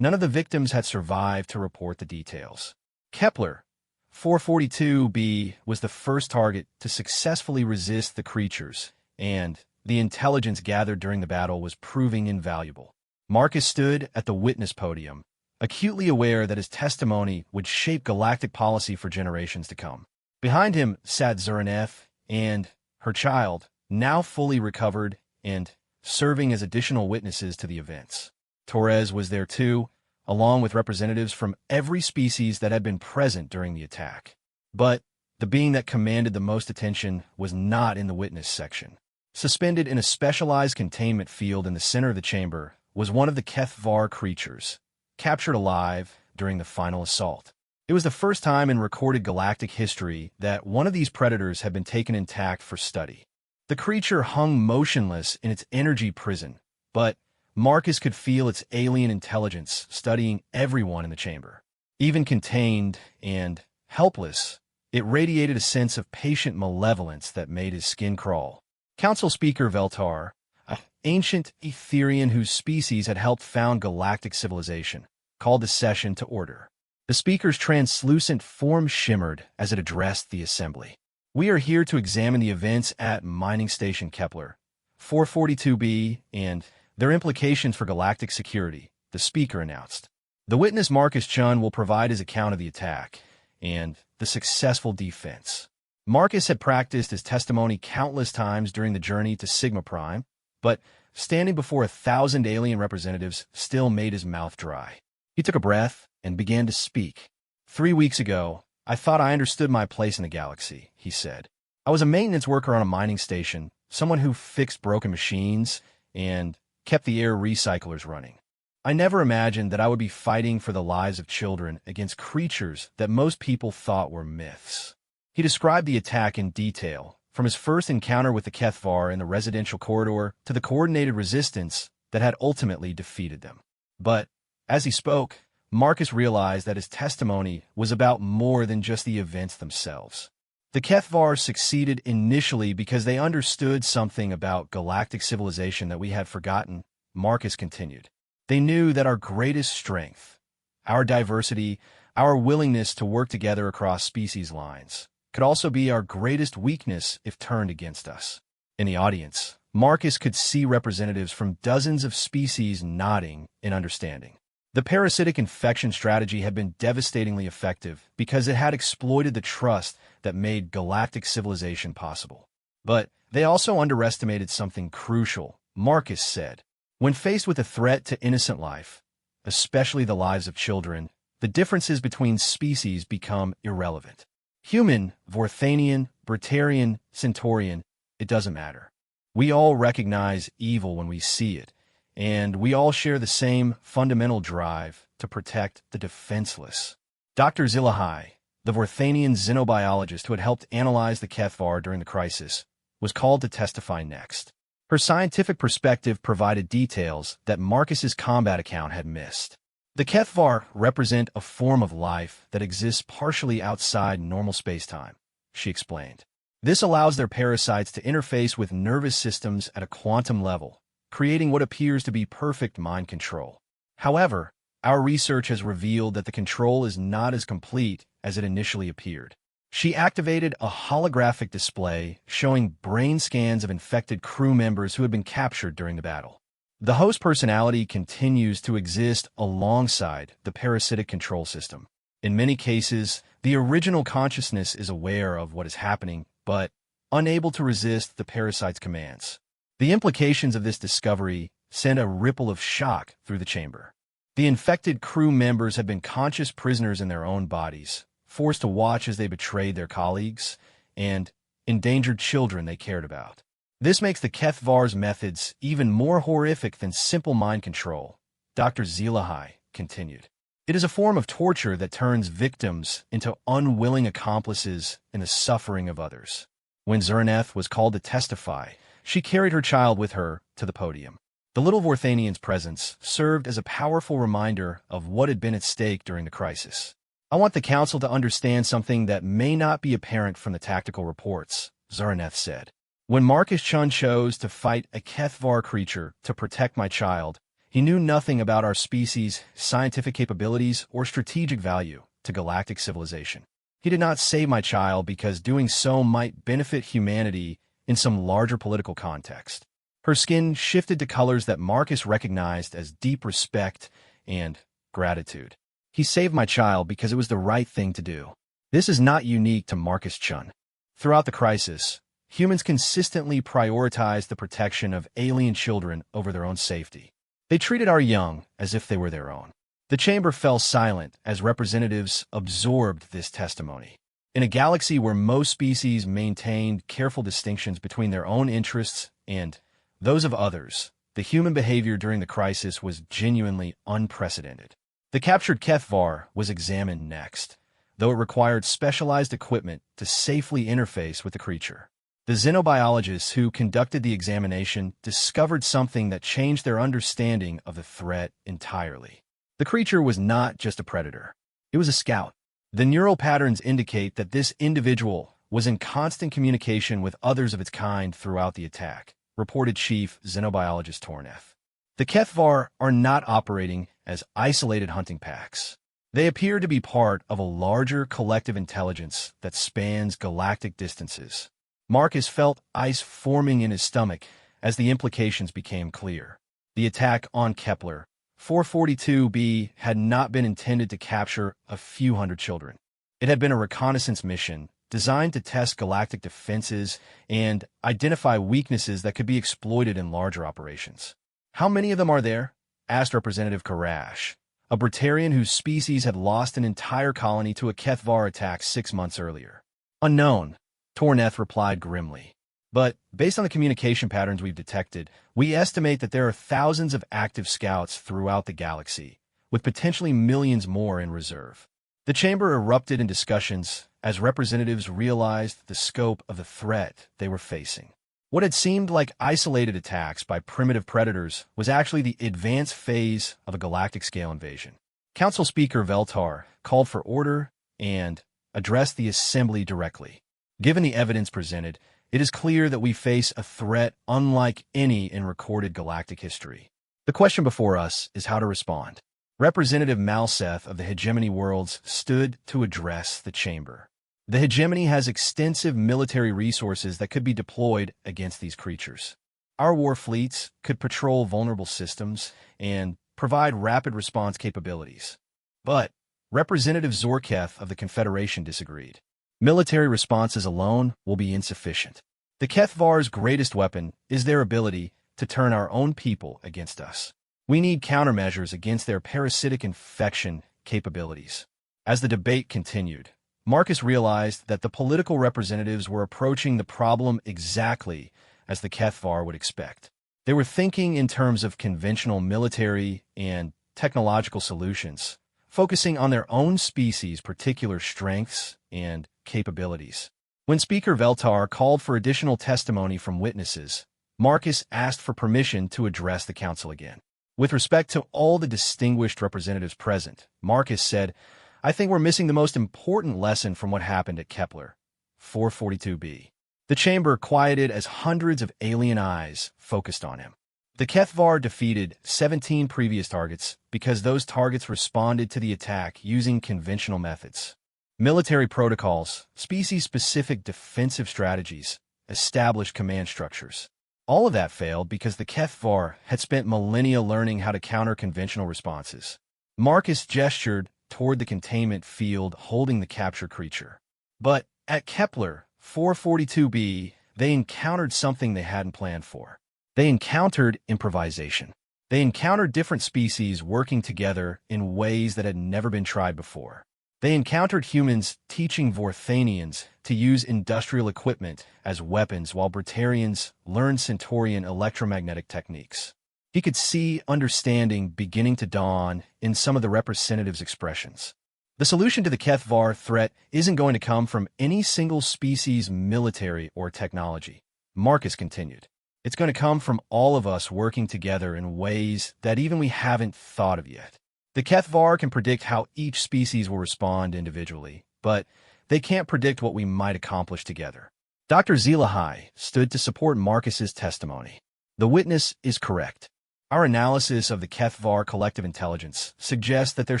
none of the victims had survived to report the details. Kepler 442b was the first target to successfully resist the creatures, and the intelligence gathered during the battle was proving invaluable. Marcus stood at the witness podium, acutely aware that his testimony would shape galactic policy for generations to come. Behind him sat Zuraneth and her child, now fully recovered and serving as additional witnesses to the events. Torres was there too, along with representatives from every species that had been present during the attack. But the being that commanded the most attention was not in the witness section. Suspended in a specialized containment field in the center of the chamber was one of the Kethvar creatures, captured alive during the final assault. It was the first time in recorded galactic history that one of these predators had been taken intact for study. The creature hung motionless in its energy prison, but Marcus could feel its alien intelligence studying everyone in the chamber. Even contained and helpless, it radiated a sense of patient malevolence that made his skin crawl. Council Speaker Veltar, an ancient Etherian whose species had helped found galactic civilization, called the session to order. The speaker's translucent form shimmered as it addressed the assembly. "We are here to examine the events at Mining Station Kepler 442b and their implications for galactic security," the speaker announced. "The witness Marcus Chun will provide his account of the attack and the successful defense." Marcus had practiced his testimony countless times during the journey to Sigma Prime, but standing before 1,000 alien representatives still made his mouth dry. He took a breath and began to speak. "3 weeks ago, I thought I understood my place in the galaxy," he said. "I was a maintenance worker on a mining station, someone who fixed broken machines and kept the air recyclers running. I never imagined that I would be fighting for the lives of children against creatures that most people thought were myths." He described the attack in detail, from his first encounter with the Kethvar in the residential corridor to the coordinated resistance that had ultimately defeated them. But as he spoke, Marcus realized that his testimony was about more than just the events themselves. The Kethvar succeeded initially because they understood something about galactic civilization that we had forgotten, Marcus continued. They knew that our greatest strength, our diversity, our willingness to work together across species lines, could also be our greatest weakness if turned against us. In the audience, Marcus could see representatives from dozens of species nodding in understanding. The parasitic infection strategy had been devastatingly effective because it had exploited the trust that made galactic civilization possible. But they also underestimated something crucial, Marcus said. When faced with a threat to innocent life, especially the lives of children, the differences between species become irrelevant. Human, Vorthanian, Bertarian, Centaurian, it doesn't matter. We all recognize evil when we see it, and we all share the same fundamental drive to protect the defenseless. Dr. Zilahai, the Vorthanian xenobiologist who had helped analyze the Kethvar during the crisis, was called to testify next. Her scientific perspective provided details that Marcus's combat account had missed. The Kethvar represent a form of life that exists partially outside normal spacetime, she explained. This allows their parasites to interface with nervous systems at a quantum level, creating what appears to be perfect mind control. However, our research has revealed that the control is not as complete as it initially appeared. She activated a holographic display showing brain scans of infected crew members who had been captured during the battle. The host personality continues to exist alongside the parasitic control system. In many cases, the original consciousness is aware of what is happening, but unable to resist the parasite's commands. The implications of this discovery sent a ripple of shock through the chamber. The infected crew members had been conscious prisoners in their own bodies, forced to watch as they betrayed their colleagues and endangered children they cared about. This makes the Kethvar's methods even more horrific than simple mind control, Dr. Zelahai continued. It is a form of torture that turns victims into unwilling accomplices in the suffering of others. When Zerneth was called to testify, she carried her child with her to the podium. The little Vorthanian's presence served as a powerful reminder of what had been at stake during the crisis. I want the council to understand something that may not be apparent from the tactical reports, Zerneth said. When Marcus Chun chose to fight a Kethvar creature to protect my child, he knew nothing about our species' scientific capabilities or strategic value to galactic civilization. He did not save my child because doing so might benefit humanity in some larger political context. Her skin shifted to colors that Marcus recognized as deep respect and gratitude. He saved my child because it was the right thing to do. This is not unique to Marcus Chun. Throughout the crisis, humans consistently prioritized the protection of alien children over their own safety. They treated our young as if they were their own. The chamber fell silent as representatives absorbed this testimony. In a galaxy where most species maintained careful distinctions between their own interests and those of others, the human behavior during the crisis was genuinely unprecedented. The captured Kethvar was examined next, though it required specialized equipment to safely interface with the creature. The xenobiologists who conducted the examination discovered something that changed their understanding of the threat entirely. The creature was not just a predator. It was a scout. The neural patterns indicate that this individual was in constant communication with others of its kind throughout the attack, reported Chief Xenobiologist Torneth. The Kethvar are not operating as isolated hunting packs. They appear to be part of a larger collective intelligence that spans galactic distances. Marcus felt ice forming in his stomach as the implications became clear. The attack on Kepler 442b had not been intended to capture a few hundred children. It had been a reconnaissance mission designed to test galactic defenses and identify weaknesses that could be exploited in larger operations. "How many of them are there?" asked Representative Karash, a Brittarian whose species had lost an entire colony to a Kethvar attack 6 months earlier. "Unknown," Torneth replied grimly. "But based on the communication patterns we've detected, we estimate that there are thousands of active scouts throughout the galaxy, with potentially millions more in reserve." The chamber erupted in discussions as representatives realized the scope of the threat they were facing. What had seemed like isolated attacks by primitive predators was actually the advanced phase of a galactic-scale invasion. Council Speaker Veltar called for order and addressed the assembly directly. Given the evidence presented, it is clear that we face a threat unlike any in recorded galactic history. The question before us is how to respond. Representative Malseth of the Hegemony Worlds stood to address the chamber. The Hegemony has extensive military resources that could be deployed against these creatures. Our war fleets could patrol vulnerable systems and provide rapid response capabilities. But Representative Zorketh of the Confederation disagreed. Military responses alone will be insufficient. The Kethvar's greatest weapon is their ability to turn our own people against us. We need countermeasures against their parasitic infection capabilities. As the debate continued, Marcus realized that the political representatives were approaching the problem exactly as the Kethvar would expect. They were thinking in terms of conventional military and technological solutions, focusing on their own species' particular strengths and capabilities. When Speaker Veltar called for additional testimony from witnesses, Marcus asked for permission to address the council again. With respect to all the distinguished representatives present, Marcus said, "I think we're missing the most important lesson from what happened at Kepler 442b. The chamber quieted as hundreds of alien eyes focused on him. The Kethvar defeated 17 previous targets because those targets responded to the attack using conventional methods. Military protocols, species-specific defensive strategies, established command structures. All of that failed because the Kethvar had spent millennia learning how to counter conventional responses." Marcus gestured toward the containment field holding the captured creature. But at Kepler 442b, they encountered something they hadn't planned for. They encountered improvisation. They encountered different species working together in ways that had never been tried before. They encountered humans teaching Vorthanians to use industrial equipment as weapons while Brittarians learned Centaurian electromagnetic techniques. He could see understanding beginning to dawn in some of the representatives' expressions. The solution to the Kethvar threat isn't going to come from any single species' military or technology, Marcus continued. It's going to come from all of us working together in ways that even we haven't thought of yet. The Kethvar can predict how each species will respond individually, but they can't predict what we might accomplish together. Dr. Zelahai stood to support Marcus's testimony. The witness is correct. Our analysis of the Kethvar collective intelligence suggests that their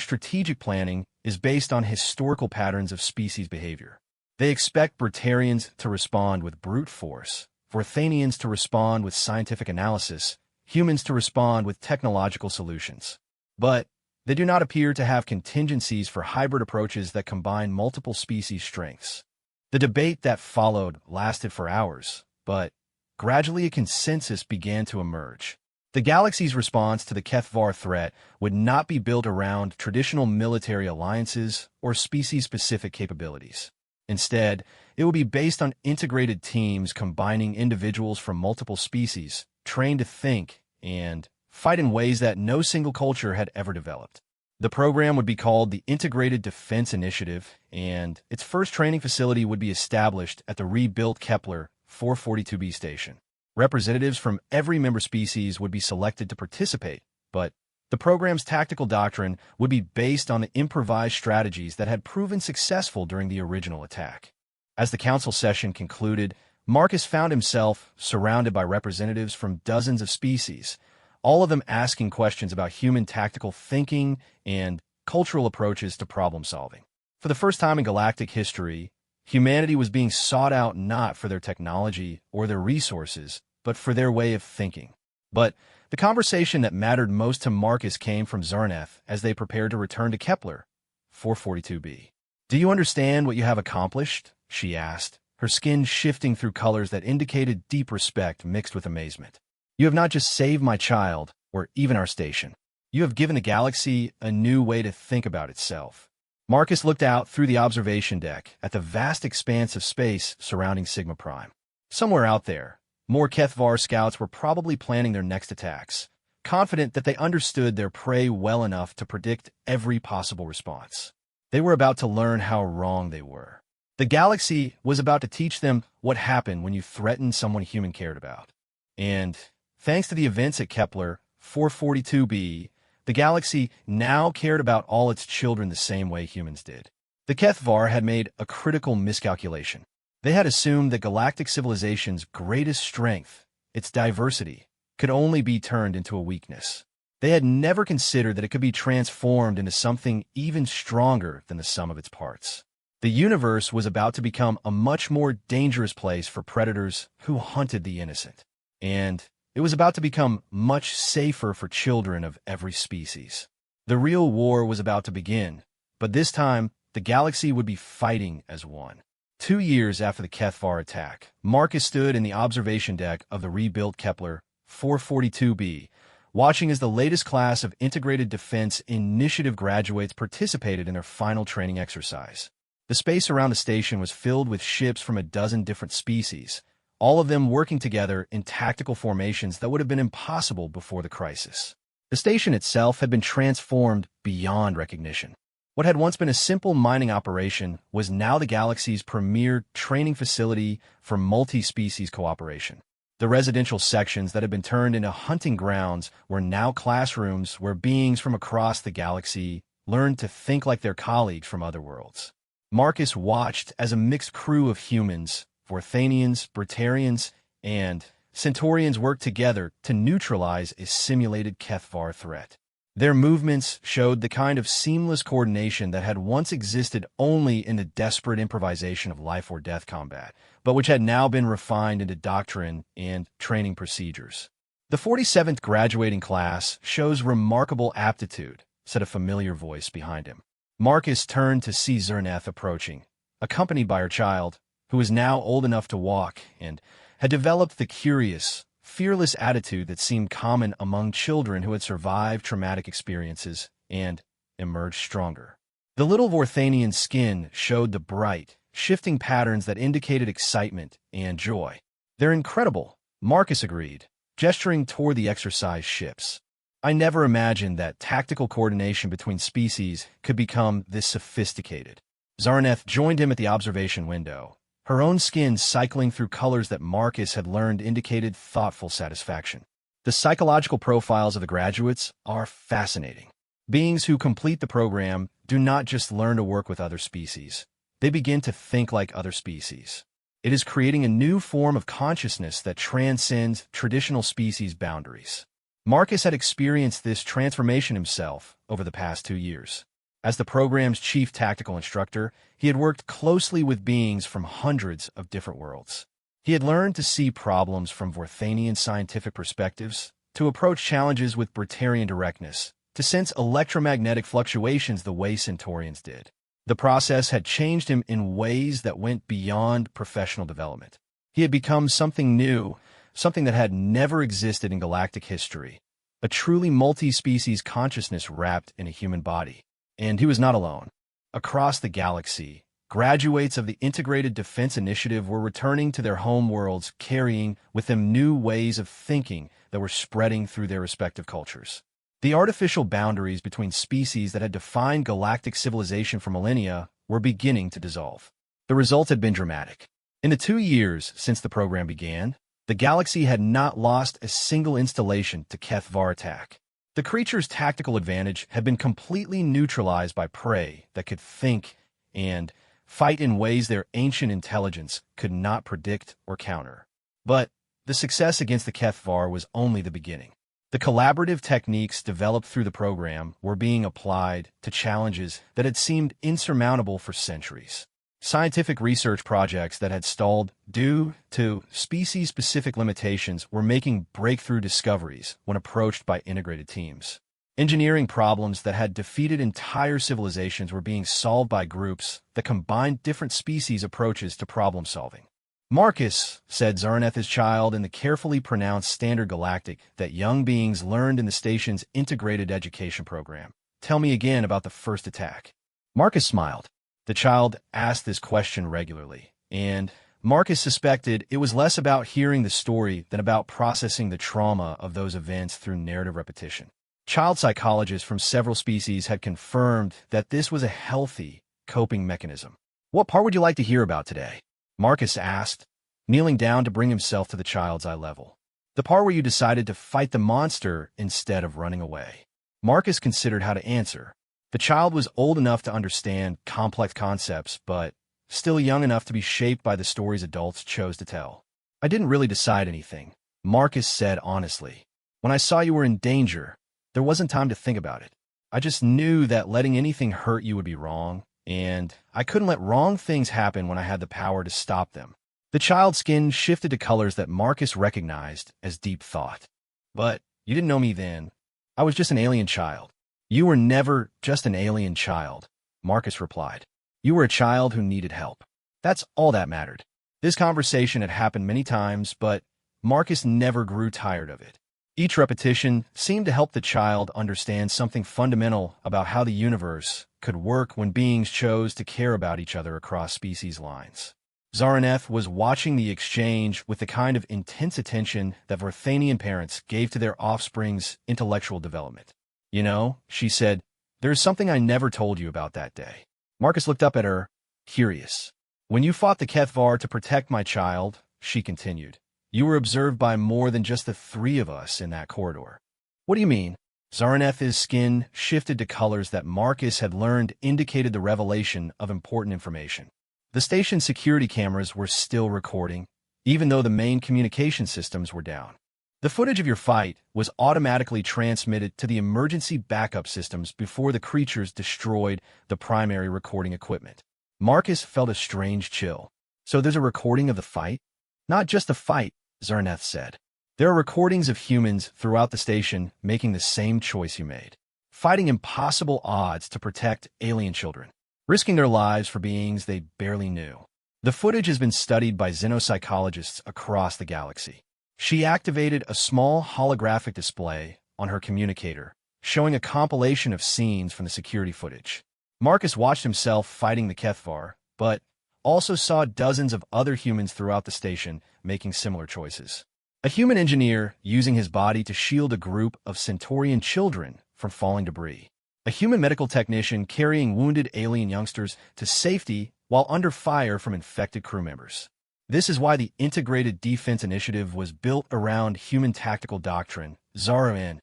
strategic planning is based on historical patterns of species behavior. They expect Brittarians to respond with brute force, Vorthanians to respond with scientific analysis, humans to respond with technological solutions. But they do not appear to have contingencies for hybrid approaches that combine multiple species' strengths. The debate that followed lasted for hours, but gradually a consensus began to emerge. The galaxy's response to the Kethvar threat would not be built around traditional military alliances or species-specific capabilities. Instead, it would be based on integrated teams combining individuals from multiple species, trained to think and fight in ways that no single culture had ever developed. The program would be called the Integrated Defense Initiative, and its first training facility would be established at the rebuilt Kepler 442b station. Representatives from every member species would be selected to participate, but the program's tactical doctrine would be based on the improvised strategies that had proven successful during the original attack. As the council session concluded, Marcus found himself surrounded by representatives from dozens of species, all of them asking questions about human tactical thinking and cultural approaches to problem solving. For the first time in galactic history, humanity was being sought out not for their technology or their resources, but for their way of thinking. But the conversation that mattered most to Marcus came from Zerneth as they prepared to return to Kepler 442b. "Do you understand what you have accomplished?" she asked, her skin shifting through colors that indicated deep respect mixed with amazement. "You have not just saved my child, or even our station. You have given the galaxy a new way to think about itself." Marcus looked out through the observation deck at the vast expanse of space surrounding Sigma Prime. Somewhere out there, more Kethvar scouts were probably planning their next attacks, confident that they understood their prey well enough to predict every possible response. They were about to learn how wrong they were. The galaxy was about to teach them what happened when you threatened someone human cared about. And thanks to the events at Kepler 442b, the galaxy now cared about all its children the same way humans did. The Kethvar had made a critical miscalculation. They had assumed that galactic civilization's greatest strength, its diversity, could only be turned into a weakness. They had never considered that it could be transformed into something even stronger than the sum of its parts. The universe was about to become a much more dangerous place for predators who hunted the innocent. And it was about to become much safer for children of every species. The real war was about to begin, but this time, the galaxy would be fighting as one. 2 years after the Kethvar attack, Marcus stood in the observation deck of the rebuilt Kepler 442b, watching as the latest class of Integrated Defense Initiative graduates participated in their final training exercise. The space around the station was filled with ships from a dozen different species, all of them working together in tactical formations that would have been impossible before the crisis. The station itself had been transformed beyond recognition. What had once been a simple mining operation was now the galaxy's premier training facility for multi-species cooperation. The residential sections that had been turned into hunting grounds were now classrooms where beings from across the galaxy learned to think like their colleagues from other worlds. Marcus watched as a mixed crew of humans, Vorthanians, Brittarians, and Centaurians worked together to neutralize a simulated Kethvar threat. Their movements showed the kind of seamless coordination that had once existed only in the desperate improvisation of life-or-death combat, but which had now been refined into doctrine and training procedures. "The 47th graduating class shows remarkable aptitude," said a familiar voice behind him. Marcus turned to see Zerneth approaching, accompanied by her child, who was now old enough to walk and had developed the curious, fearless attitude that seemed common among children who had survived traumatic experiences and emerged stronger. The little Vorthanian's skin showed the bright, shifting patterns that indicated excitement and joy. "They're incredible," Marcus agreed, gesturing toward the exercise ships. "I never imagined that tactical coordination between species could become this sophisticated." Zaraneth joined him at the observation window, her own skin cycling through colors that Marcus had learned indicated thoughtful satisfaction. The psychological profiles of the graduates are fascinating. Beings who complete the program do not just learn to work with other species. They begin to think like other species. It is creating a new form of consciousness that transcends traditional species boundaries. Marcus had experienced this transformation himself over the past 2 years. As the program's chief tactical instructor, he had worked closely with beings from hundreds of different worlds. He had learned to see problems from Vorthanian scientific perspectives, to approach challenges with Brittarian directness, to sense electromagnetic fluctuations the way Centaurians did. The process had changed him in ways that went beyond professional development. He had become something new, something that had never existed in galactic history, a truly multi-species consciousness wrapped in a human body. And he was not alone. Across the galaxy, graduates of the Integrated Defense Initiative were returning to their home worlds carrying with them new ways of thinking that were spreading through their respective cultures. The artificial boundaries between species that had defined galactic civilization for millennia were beginning to dissolve. The result had been dramatic. In the 2 years since the program began, the galaxy had not lost a single installation to Kethvar attack. The creature's tactical advantage had been completely neutralized by prey that could think and fight in ways their ancient intelligence could not predict or counter. But the success against the Kethvar was only the beginning. The collaborative techniques developed through the program were being applied to challenges that had seemed insurmountable for centuries. Scientific research projects that had stalled due to species-specific limitations were making breakthrough discoveries when approached by integrated teams. Engineering problems that had defeated entire civilizations were being solved by groups that combined different species approaches to problem-solving. "Marcus," said Zaraneth's child in the carefully pronounced Standard Galactic that young beings learned in the station's integrated education program. "Tell me again about the first attack." Marcus smiled. The child asked this question regularly, and Marcus suspected it was less about hearing the story than about processing the trauma of those events through narrative repetition. Child psychologists from several species had confirmed that this was a healthy coping mechanism. "What part would you like to hear about today?" Marcus asked, kneeling down to bring himself to the child's eye level. "The part where you decided to fight the monster instead of running away." Marcus considered how to answer. The child was old enough to understand complex concepts, but still young enough to be shaped by the stories adults chose to tell. "I didn't really decide anything," Marcus said honestly. "When I saw you were in danger, there wasn't time to think about it. I just knew that letting anything hurt you would be wrong, and I couldn't let wrong things happen when I had the power to stop them." The child's skin shifted to colors that Marcus recognized as deep thought. "But you didn't know me then. I was just an alien child." "You were never just an alien child," Marcus replied. "You were a child who needed help. That's all that mattered." This conversation had happened many times, but Marcus never grew tired of it. Each repetition seemed to help the child understand something fundamental about how the universe could work when beings chose to care about each other across species lines. Zaraneth was watching the exchange with the kind of intense attention that Vorthanian parents gave to their offspring's intellectual development. "You know," she said, "there's something I never told you about that day." Marcus looked up at her, curious. "When you fought the Kethvar to protect my child," she continued, "you were observed by more than just the 3 of us in that corridor." "What do you mean?" Zaraneth's skin shifted to colors that Marcus had learned indicated the revelation of important information. The station's security cameras were still recording, even though the main communication systems were down. "The footage of your fight was automatically transmitted to the emergency backup systems before the creatures destroyed the primary recording equipment." Marcus felt a strange chill. "So there's a recording of the fight?" "Not just the fight," Zaraneth said. "There are recordings of humans throughout the station making the same choice you made, fighting impossible odds to protect alien children, risking their lives for beings they barely knew. The footage has been studied by xenopsychologists across the galaxy. She activated a small holographic display on her communicator, showing a compilation of scenes from the security footage. Marcus watched himself fighting the Kethvar, but also saw dozens of other humans throughout the station making similar choices. A human engineer using his body to shield a group of Centaurian children from falling debris. A human medical technician carrying wounded alien youngsters to safety while under fire from infected crew members. This is why the Integrated Defense Initiative was built around human tactical doctrine, ZARON,